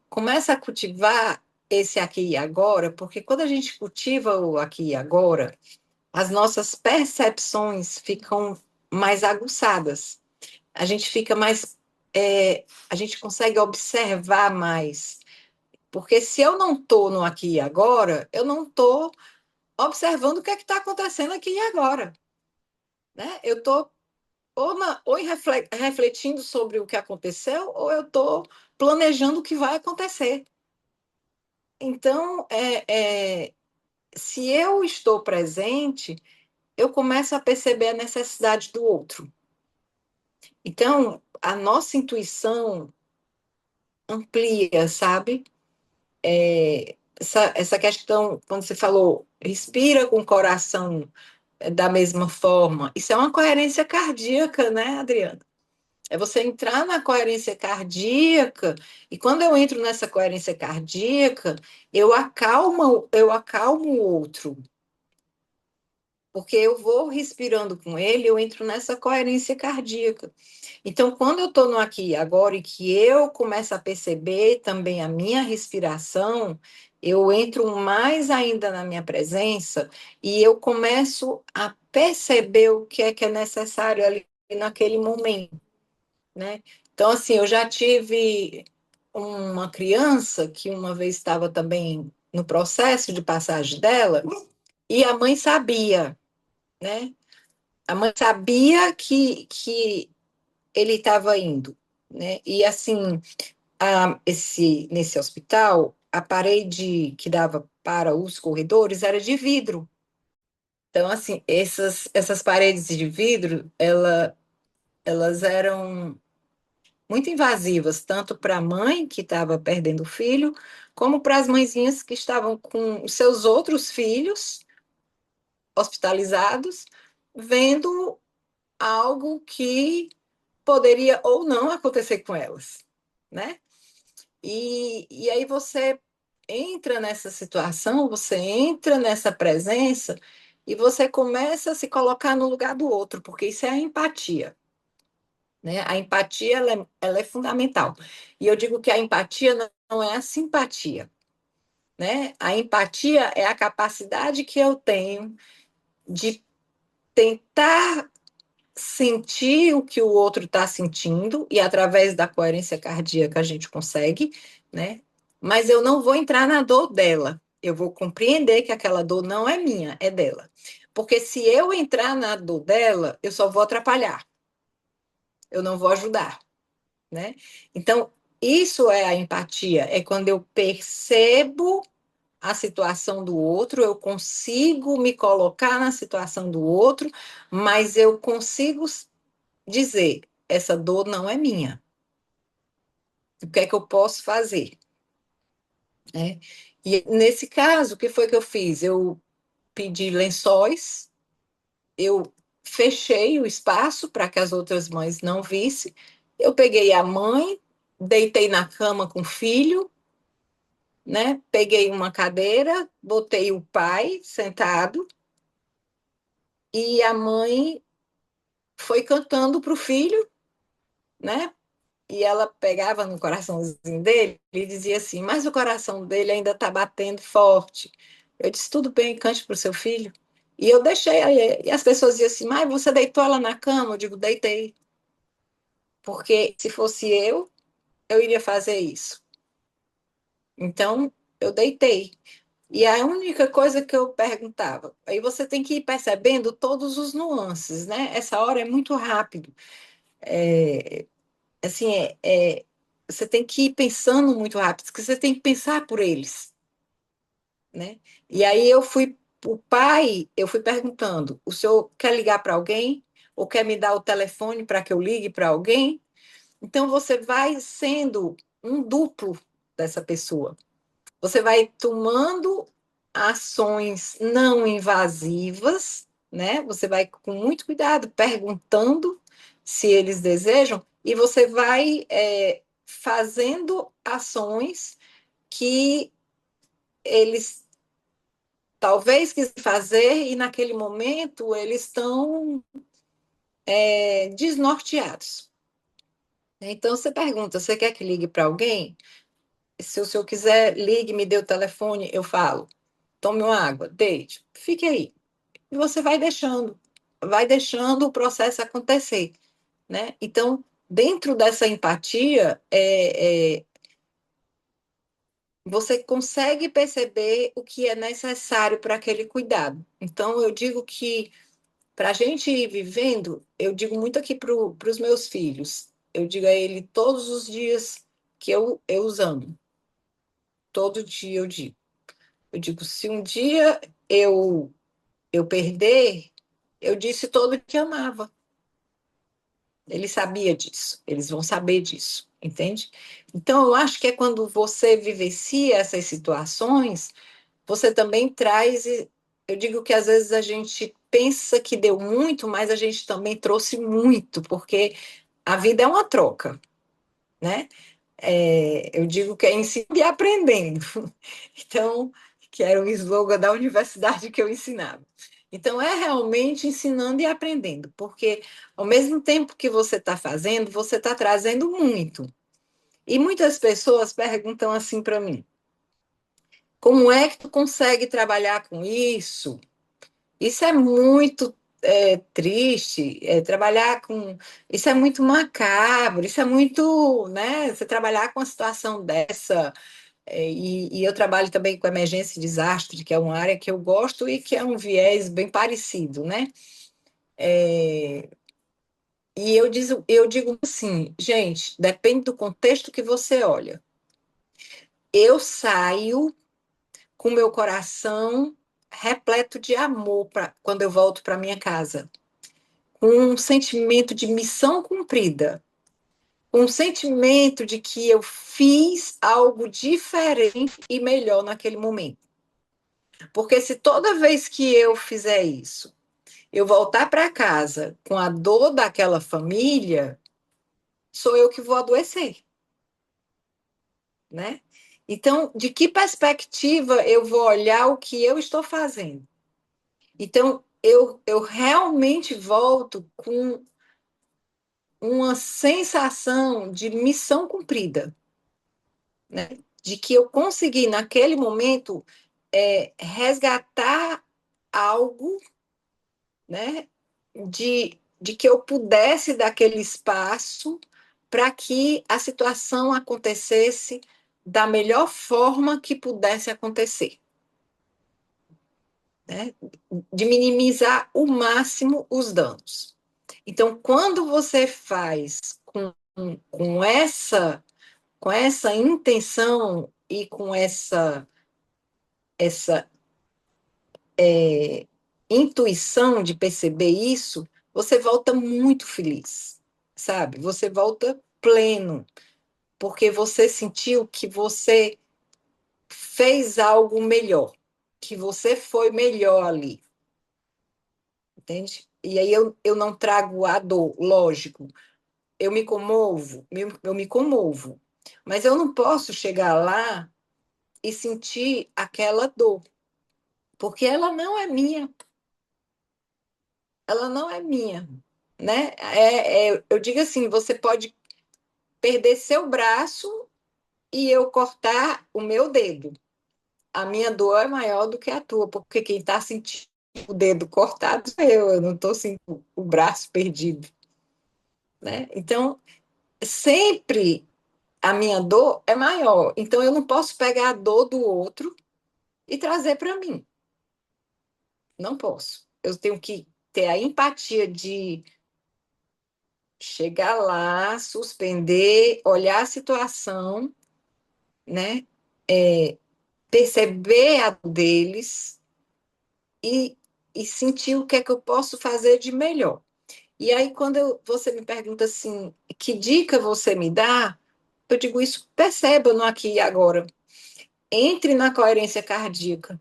começa a cultivar esse aqui e agora, porque quando a gente cultiva o aqui e agora, as nossas percepções ficam mais aguçadas. A gente fica mais. A gente consegue observar mais. Porque se eu não estou no aqui e agora, eu não estou observando o que é que está acontecendo aqui e agora. Né? Eu estou ou refletindo sobre o que aconteceu, ou eu estou planejando o que vai acontecer. Então, se eu estou presente, eu começo a perceber a necessidade do outro. Então, a nossa intuição amplia, sabe? Essa questão, quando você falou, respira com o coração da mesma forma, isso é uma coerência cardíaca, né, Adriana? É você entrar na coerência cardíaca, e quando eu entro nessa coerência cardíaca, eu acalmo o outro. Porque eu vou respirando com ele, eu entro nessa coerência cardíaca. Então, quando eu estou no aqui e agora e que eu começo a perceber também a minha respiração, eu entro mais ainda na minha presença e eu começo a perceber o que é necessário ali naquele momento, né? Então, assim, eu já tive uma criança que uma vez estava também no processo de passagem dela e a mãe sabia, né? A mãe sabia que ele estava indo, né? E assim, nesse hospital, a parede que dava para os corredores era de vidro. Então, assim, essas paredes de vidro, elas eram muito invasivas, tanto para a mãe que estava perdendo o filho, como para as mãezinhas que estavam com os seus outros filhos hospitalizados, vendo algo que poderia ou não acontecer com elas, né? E aí você entra nessa situação, você entra nessa presença e você começa a se colocar no lugar do outro, porque isso é a empatia, né? A empatia, ela é fundamental. E eu digo que a empatia não é a simpatia, né? A empatia é a capacidade que eu tenho de tentar sentir o que o outro está sentindo, e através da coerência cardíaca a gente consegue, né? Mas eu não vou entrar na dor dela. Eu vou compreender que aquela dor não é minha, é dela. Porque se eu entrar na dor dela, eu só vou atrapalhar. Eu não vou ajudar, né? Então, isso é a empatia, é quando eu percebo a situação do outro, eu consigo me colocar na situação do outro, mas eu consigo dizer, essa dor não é minha. O que é que eu posso fazer? Né? E nesse caso, o que foi que eu fiz? Eu pedi lençóis, eu fechei o espaço para que as outras mães não vissem. Eu peguei a mãe, deitei na cama com o filho, né? Peguei uma cadeira, botei o pai sentado e a mãe foi cantando para o filho, né? E ela pegava no coraçãozinho dele e dizia assim, mas o coração dele ainda está batendo forte. Eu disse, tudo bem, cante para o seu filho. E eu deixei, e as pessoas diziam assim, mas você deitou ela na cama? Eu digo, deitei. Porque se fosse eu iria fazer isso. Então, eu deitei. E a única coisa que eu perguntava, aí você tem que ir percebendo todos os nuances, né? Essa hora é muito rápido. Assim, você tem que ir pensando muito rápido, porque você tem que pensar por eles, né? E aí o pai, eu fui perguntando: o senhor quer ligar para alguém? Ou quer me dar o telefone para que eu ligue para alguém? Então você vai sendo um duplo dessa pessoa. Você vai tomando ações não invasivas, né? Você vai com muito cuidado perguntando se eles desejam e você vai fazendo ações que eles talvez quis fazer e naquele momento eles estão desnorteados. Então você pergunta, você quer que ligue para alguém? Se o senhor quiser, ligue, me dê o telefone, eu falo. Tome uma água, deite, fique aí. E você vai deixando o processo acontecer, né? Então, dentro dessa empatia, você consegue perceber o que é necessário para aquele cuidado. Então, eu digo que para a gente ir vivendo, eu digo muito aqui para os meus filhos, eu digo a ele todos os dias que eu os amo. Todo dia eu digo. Eu digo, se um dia eu perder, eu disse todo que amava. Ele sabia disso, eles vão saber disso, entende? Então, eu acho que é quando você vivencia essas situações, você também traz. Eu digo que às vezes a gente pensa que deu muito, mas a gente também trouxe muito, porque a vida é uma troca, né? Eu digo que é ensinando e aprendendo. Então, que era o slogan da universidade que eu ensinava. Então, é realmente ensinando e aprendendo, porque ao mesmo tempo que você está fazendo, você está trazendo muito. E muitas pessoas perguntam assim para mim: como é que tu consegue trabalhar com isso? Isso é muito triste, trabalhar com. Isso é muito macabro, isso é muito, né? Você trabalhar com uma situação dessa. E eu trabalho também com emergência e desastre, que é uma área que eu gosto e que é um viés bem parecido, né? E eu digo assim, gente, depende do contexto que você olha. Eu saio com meu coração repleto de amor quando eu volto para minha casa, com um sentimento de missão cumprida, com um sentimento de que eu fiz algo diferente e melhor naquele momento. Porque se toda vez que eu fizer isso, eu voltar para casa com a dor daquela família, sou eu que vou adoecer, né? Então, de que perspectiva eu vou olhar o que eu estou fazendo? Então, eu realmente volto com uma sensação de missão cumprida, né? De que eu consegui, naquele momento, resgatar algo, né? De que eu pudesse dar aquele espaço para que a situação acontecesse da melhor forma que pudesse acontecer, né? De minimizar o máximo os danos. Então, quando você faz com essa intenção e com essa intuição de perceber isso, você volta muito feliz, sabe? Você volta pleno, porque você sentiu que você fez algo melhor, que você foi melhor ali, entende? E aí eu não trago a dor, lógico, eu me comovo, mas eu não posso chegar lá e sentir aquela dor, porque ela não é minha, ela não é minha, né? Eu digo assim, você pode perder seu braço e eu cortar o meu dedo. A minha dor é maior do que a tua, porque quem está sentindo o dedo cortado sou eu não estou sentindo o braço perdido, né? Então, sempre a minha dor é maior. Então, eu não posso pegar a dor do outro e trazer para mim. Não posso. Eu tenho que ter a empatia de chegar lá, suspender, olhar a situação, né? perceber a dor deles e, e sentir o que é que eu posso fazer de melhor. E aí, quando você me pergunta assim, que dica você me dá, eu digo isso, perceba no aqui e agora. Entre na coerência cardíaca,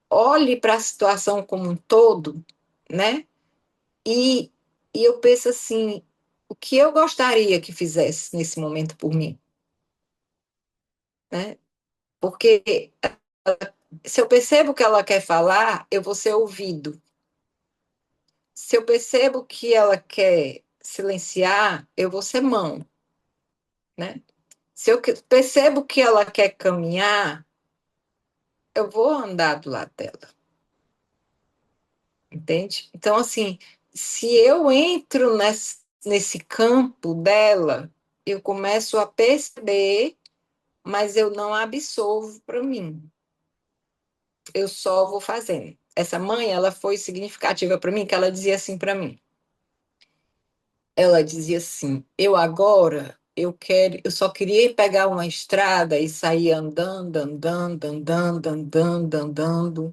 olhe para a situação como um todo, né? E, e eu penso assim, o que eu gostaria que fizesse nesse momento por mim, né? Porque se eu percebo que ela quer falar, eu vou ser ouvido. Se eu percebo que ela quer silenciar, eu vou ser mão, né? Se eu percebo que ela quer caminhar, eu vou andar do lado dela, entende? Então, assim, se eu entro nesse campo dela, eu começo a perceber, mas eu não absolvo para mim. Eu só vou fazendo. Essa mãe, ela foi significativa para mim, que ela dizia assim para mim. Ela dizia assim: "Eu agora eu só queria pegar uma estrada e sair andando, andando, andando, andando, andando."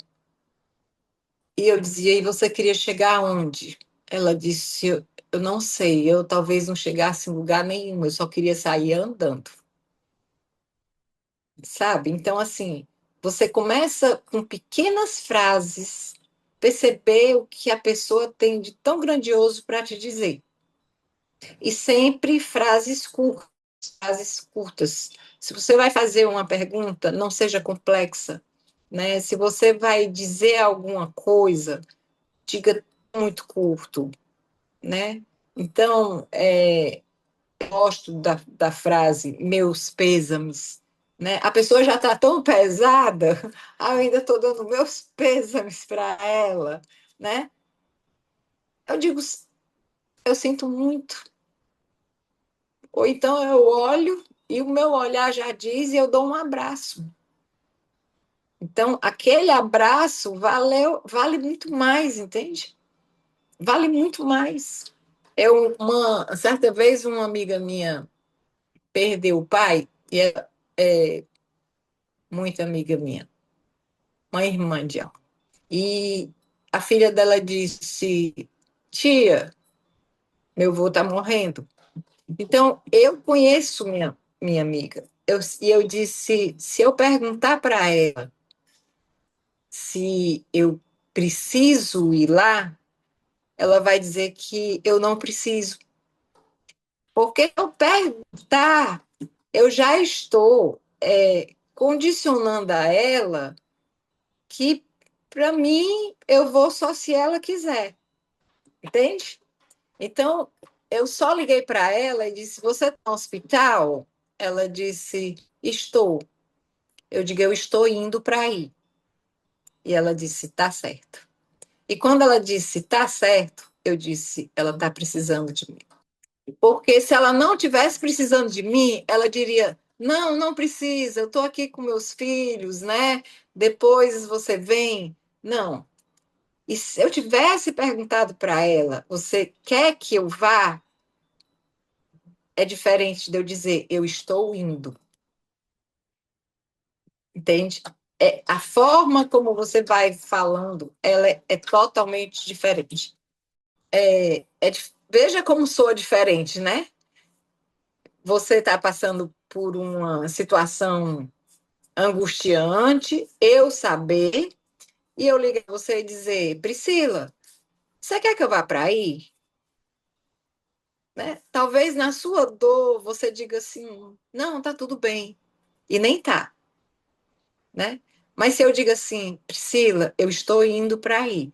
E eu dizia: "E você queria chegar aonde?" Ela disse: eu não sei, eu talvez não chegasse em lugar nenhum, eu só queria sair andando." Sabe? Então, assim, você começa com pequenas frases, perceber o que a pessoa tem de tão grandioso para te dizer. E sempre frases curtas, frases curtas. Se você vai fazer uma pergunta, não seja complexa, né? Se você vai dizer alguma coisa, diga muito curto, né? Então, gosto da frase meus pêsames, né? A pessoa já está tão pesada, eu ainda estou dando meus pêsames para ela, né? Eu digo, eu sinto muito. Ou então eu olho e o meu olhar já diz e eu dou um abraço. Então, aquele abraço vale muito mais, entende? Vale muito mais. Certa vez, uma amiga minha perdeu o pai, e é muito amiga minha, uma irmã de ela. E a filha dela disse: "Tia, meu avô está morrendo." Então, eu conheço minha amiga. E eu disse: se eu perguntar para ela se eu preciso ir lá, ela vai dizer que eu não preciso. Porque eu perguntar, eu já estou condicionando a ela que, para mim, eu vou só se ela quiser. Entende? Então, eu só liguei para ela e disse: "Você está no hospital?" Ela disse: "Estou." Eu digo: "Eu estou indo para aí." E ela disse: "Tá certo." E quando ela disse: "Tá certo", eu disse: "Ela está precisando de mim." Porque se ela não tivesse precisando de mim, ela diria: "Não, não precisa, eu estou aqui com meus filhos, né? Depois você vem." Não. E se eu tivesse perguntado para ela: "Você quer que eu vá?" É diferente de eu dizer: "Eu estou indo." Entende? A forma como você vai falando, ela é totalmente diferente. Veja como soa diferente, né? Você está passando por uma situação angustiante, eu saber, e eu ligar para você e dizer: "Priscila, você quer que eu vá para aí?" Né? Talvez na sua dor você diga assim: "Não, tá tudo bem." E nem tá, né? Mas se eu digo assim: "Priscila, eu estou indo para aí."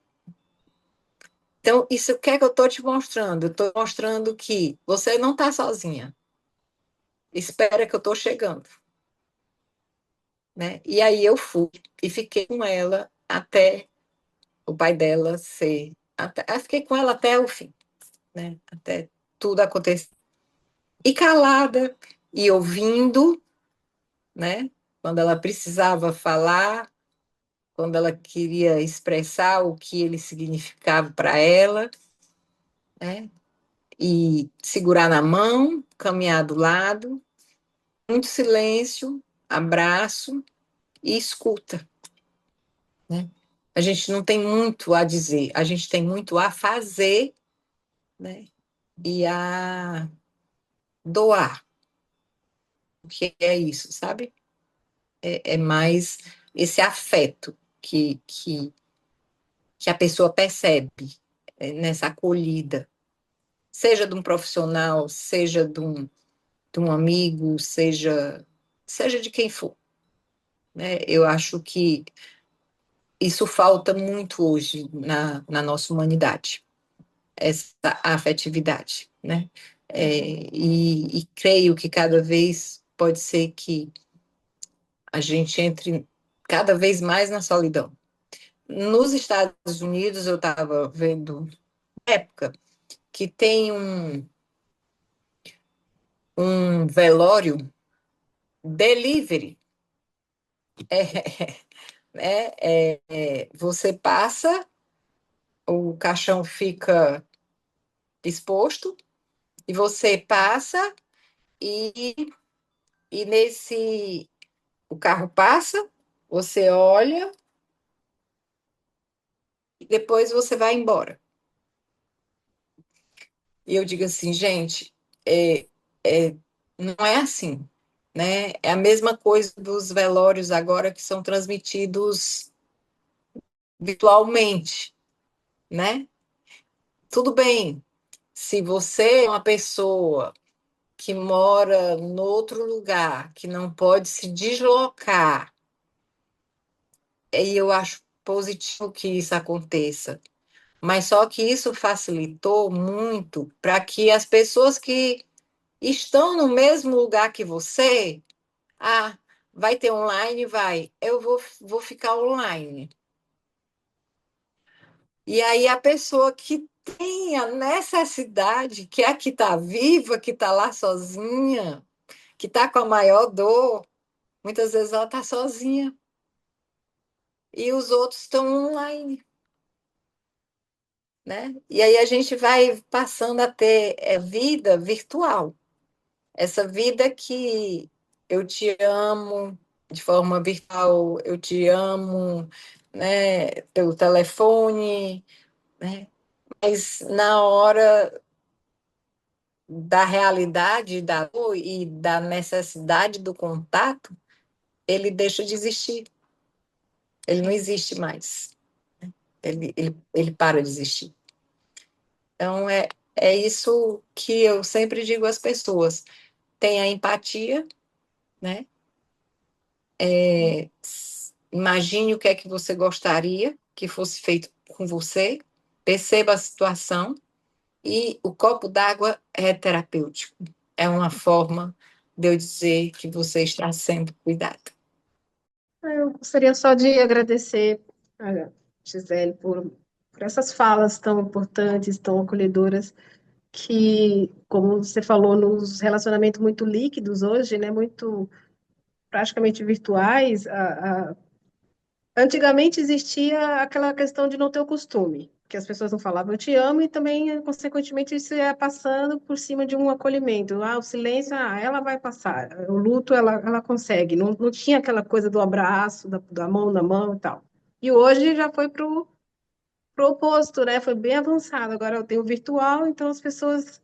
Então, isso o que é que eu estou te mostrando? Eu estou mostrando que você não está sozinha. Espera que eu estou chegando. Né? E aí eu fui e fiquei com ela até o pai dela ser. Eu fiquei com ela até o fim, né? Até tudo acontecer. E calada, e ouvindo, né? Quando ela precisava falar, quando ela queria expressar o que ele significava para ela, né? E segurar na mão, caminhar do lado, muito silêncio, abraço e escuta, né? A gente não tem muito a dizer, a gente tem muito a fazer, né? E a doar, o que é isso, sabe? É mais esse afeto que a pessoa percebe nessa acolhida, seja de um profissional, seja de um amigo, seja de quem for, né? Eu acho que isso falta muito hoje na nossa humanidade, essa afetividade, né? E creio que cada vez pode ser que a gente entre cada vez mais na solidão. Nos Estados Unidos, eu estava vendo época que tem um velório delivery. Você passa, o caixão fica exposto, e você passa e, e nesse o carro passa, você olha e depois você vai embora. E eu digo assim, gente, não é assim, né? É a mesma coisa dos velórios agora que são transmitidos virtualmente, né? Tudo bem, se você é uma pessoa que mora em outro lugar, que não pode se deslocar, e eu acho positivo que isso aconteça. Mas só que isso facilitou muito para que as pessoas que estão no mesmo lugar que você, ah, vai ter online? Vai, eu vou ficar online. E aí a pessoa que tem a necessidade, que é a que está viva, que está lá sozinha, que está com a maior dor, muitas vezes ela está sozinha. E os outros estão online, né? E aí a gente vai passando a ter vida virtual. Essa vida que eu te amo de forma virtual, eu te amo, né, pelo telefone, né? Mas na hora da realidade da dor e da necessidade do contato, ele deixa de existir. Ele não existe mais. Ele para de existir. Então, é isso que eu sempre digo às pessoas. Tenha empatia, né? Imagine o que é que você gostaria que fosse feito com você, perceba a situação, e o copo d'água é terapêutico. É uma forma de eu dizer que você está sendo cuidado. Eu gostaria só de agradecer a Gisele por essas falas tão importantes, tão acolhedoras, que, como você falou, nos relacionamentos muito líquidos hoje, né, muito praticamente virtuais, antigamente existia aquela questão de não ter o costume, que as pessoas não falavam eu te amo, e também, consequentemente, isso ia passando por cima de um acolhimento. Ah, o silêncio, ela vai passar. O luto, ela consegue. Não tinha aquela coisa do abraço, da mão na mão e tal. E hoje já foi pro oposto, né? Foi bem avançado. Agora eu tenho o virtual, então as pessoas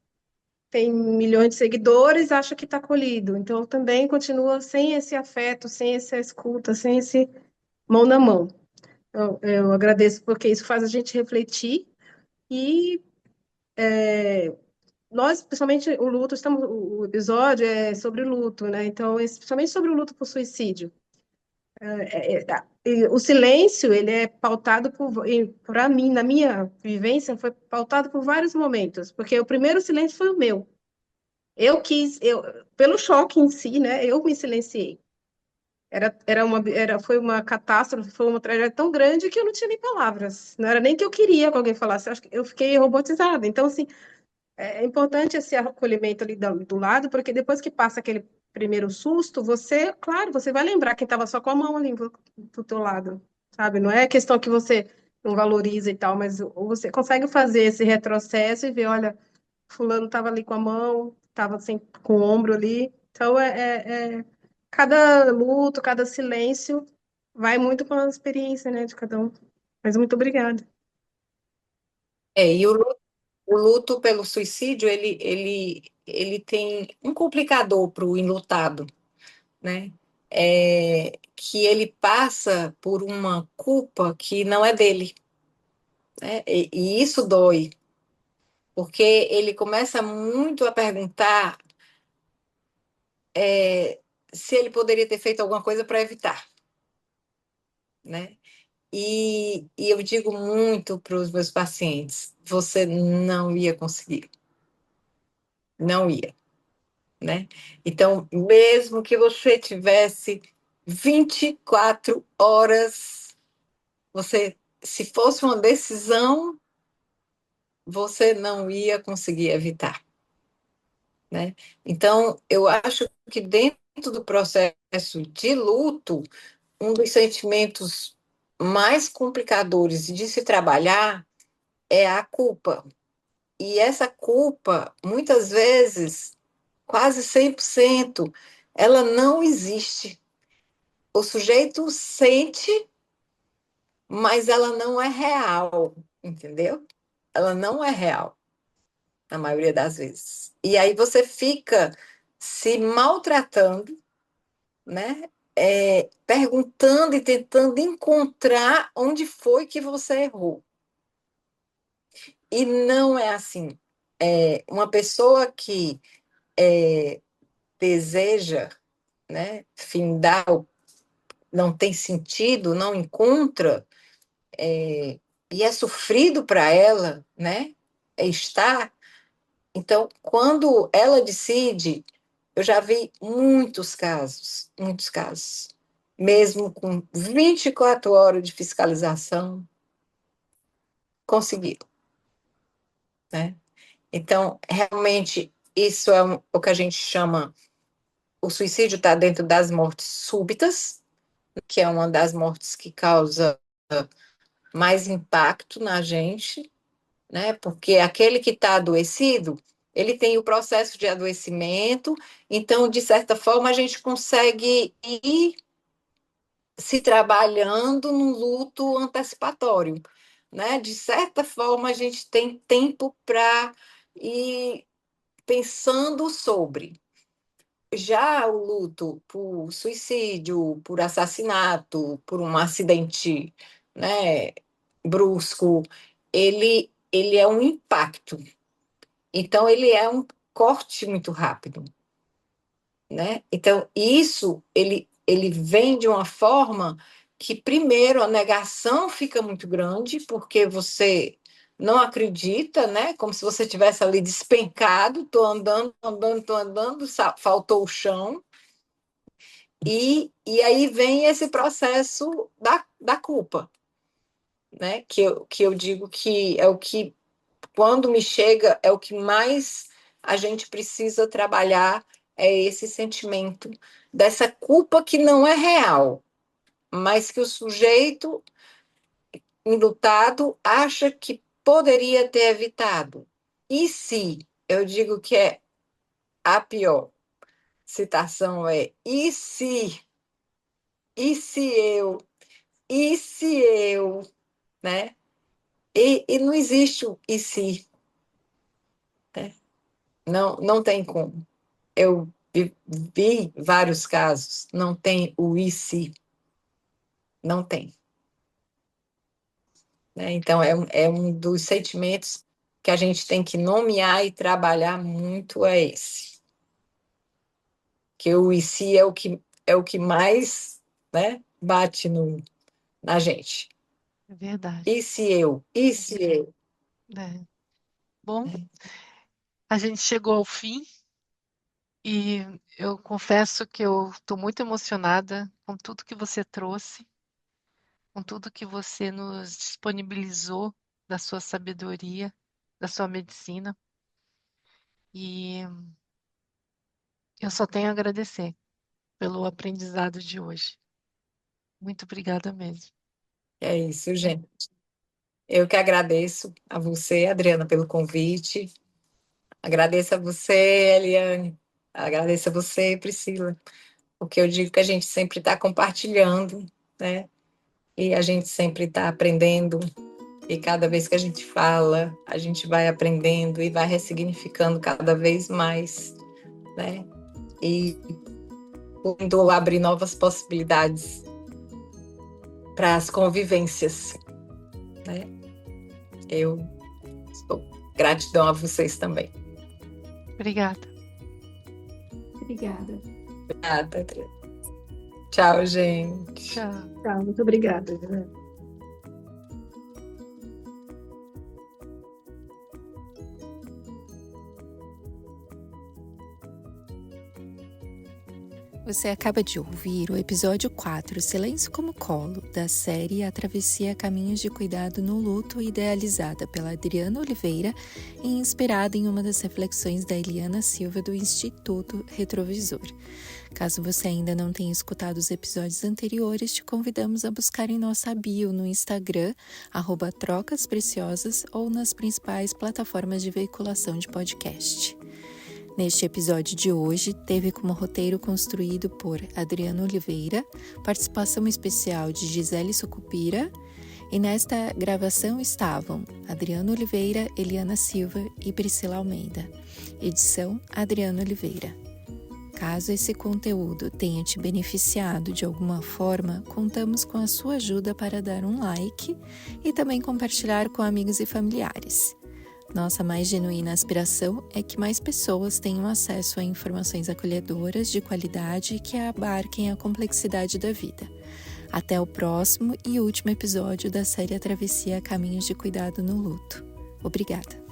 têm milhões de seguidores, acham que está acolhido. Então também continua sem esse afeto, sem essa escuta, sem esse mão na mão. Eu agradeço porque isso faz a gente refletir e nós, principalmente o luto, o episódio é sobre luto, né? Então, principalmente sobre o luto por suicídio. E o silêncio, ele é pautado para mim, na minha vivência, foi pautado por vários momentos, porque o primeiro silêncio foi o meu. Pelo choque em si, né? Eu me silenciei. Foi uma catástrofe, foi uma tragédia tão grande que eu não tinha nem palavras. Não era nem que eu queria que alguém falasse, eu acho que eu fiquei robotizada. Então, assim, é importante esse acolhimento ali do lado, porque depois que passa aquele primeiro susto, você, claro, você vai lembrar quem estava só com a mão ali do teu lado, sabe? Não é questão que você não valoriza e tal, mas você consegue fazer esse retrocesso e ver, olha, fulano estava ali com a mão, estava assim, com o ombro ali. Então, cada luto, cada silêncio vai muito com a experiência, né, de cada um. Mas muito obrigada. E o luto pelo suicídio, ele tem um complicador para o enlutado, né? Que ele passa por uma culpa que não é dele, né? E isso dói, porque ele começa muito a perguntar se ele poderia ter feito alguma coisa para evitar, né? E eu digo muito para os meus pacientes, você não ia conseguir, não ia, né? Então, mesmo que você tivesse 24 horas, se fosse uma decisão, você não ia conseguir evitar, né? Então, eu acho que dentro do processo de luto, um dos sentimentos mais complicadores de se trabalhar é a culpa. E essa culpa, muitas vezes, quase 100%, ela não existe. O sujeito sente, mas ela não é real, entendeu? Ela não é real, na maioria das vezes. E aí você fica se maltratando, né? Perguntando e tentando encontrar onde foi que você errou. E não é assim. Uma pessoa que deseja, né, findar, não tem sentido, não encontra, e é sofrido para ela, né, estar. Então, quando ela decide, eu já vi muitos casos, mesmo com 24 horas de fiscalização, conseguiram, né? Então, realmente, isso é o que a gente chama, o suicídio está dentro das mortes súbitas, que é uma das mortes que causa mais impacto na gente, né? Porque aquele que está adoecido, ele tem o processo de adoecimento, então, de certa forma, a gente consegue ir se trabalhando no luto antecipatório, né? De certa forma, a gente tem tempo para ir pensando sobre. Já o luto por suicídio, por assassinato, por um acidente, né, brusco, ele é um impacto. Então, ele é um corte muito rápido, né? Então, isso, ele vem de uma forma que, primeiro, a negação fica muito grande, porque você não acredita, né? Como se você tivesse ali despencado, tô andando, andando, tô andando, faltou o chão. E aí vem esse processo da culpa, né? Que eu digo que é o que, quando me chega, é o que mais a gente precisa trabalhar, é esse sentimento dessa culpa que não é real, mas que o sujeito enlutado acha que poderia ter evitado. E se, eu digo que é a pior citação e se eu, e se eu, né? E não existe o e se, né? Não tem como. Eu vi vários casos, não tem o e se, não tem, né? Então, é um dos sentimentos que a gente tem que nomear e trabalhar muito, é esse. Que o e se é o que mais, né, bate na gente. É verdade. E se eu? E se eu? É. Bom, a gente chegou ao fim e eu confesso que eu estou muito emocionada com tudo que você trouxe, com tudo que você nos disponibilizou da sua sabedoria, da sua medicina. E eu só tenho a agradecer pelo aprendizado de hoje. Muito obrigada mesmo. É isso, gente. Eu que agradeço a você, Adriana, pelo convite. Agradeço a você, Eliane. Agradeço a você, Priscila. Porque eu digo que a gente sempre está compartilhando, né? E a gente sempre está aprendendo, e cada vez que a gente fala, a gente vai aprendendo e vai ressignificando cada vez mais, né? E podendo abrir novas possibilidades para as convivências, né? Gratidão a vocês também. Obrigada. Obrigada. Obrigada, Adriana. Tchau, gente. Tchau. Tá, muito obrigada. Né? Você acaba de ouvir o episódio 4, Silêncio como Colo, da série A Travessia Caminhos de Cuidado no Luto, idealizada pela Adriana Oliveira e inspirada em uma das reflexões da Eliana Silva do Instituto Retrovisor. Caso você ainda não tenha escutado os episódios anteriores, te convidamos a buscar em nossa bio no Instagram, @trocaspreciosas, ou nas principais plataformas de veiculação de podcast. Neste episódio de hoje, teve como roteiro construído por Adriana Oliveira, participação especial de Gisele Sucupira, e nesta gravação estavam Adriana Oliveira, Eliana Silva e Priscila Almeida. Edição Adriana Oliveira. Caso esse conteúdo tenha te beneficiado de alguma forma, contamos com a sua ajuda para dar um like e também compartilhar com amigos e familiares. Nossa mais genuína aspiração é que mais pessoas tenham acesso a informações acolhedoras de qualidade que abarquem a complexidade da vida. Até o próximo e último episódio da série A Travessia Caminhos de Cuidado no Luto. Obrigada!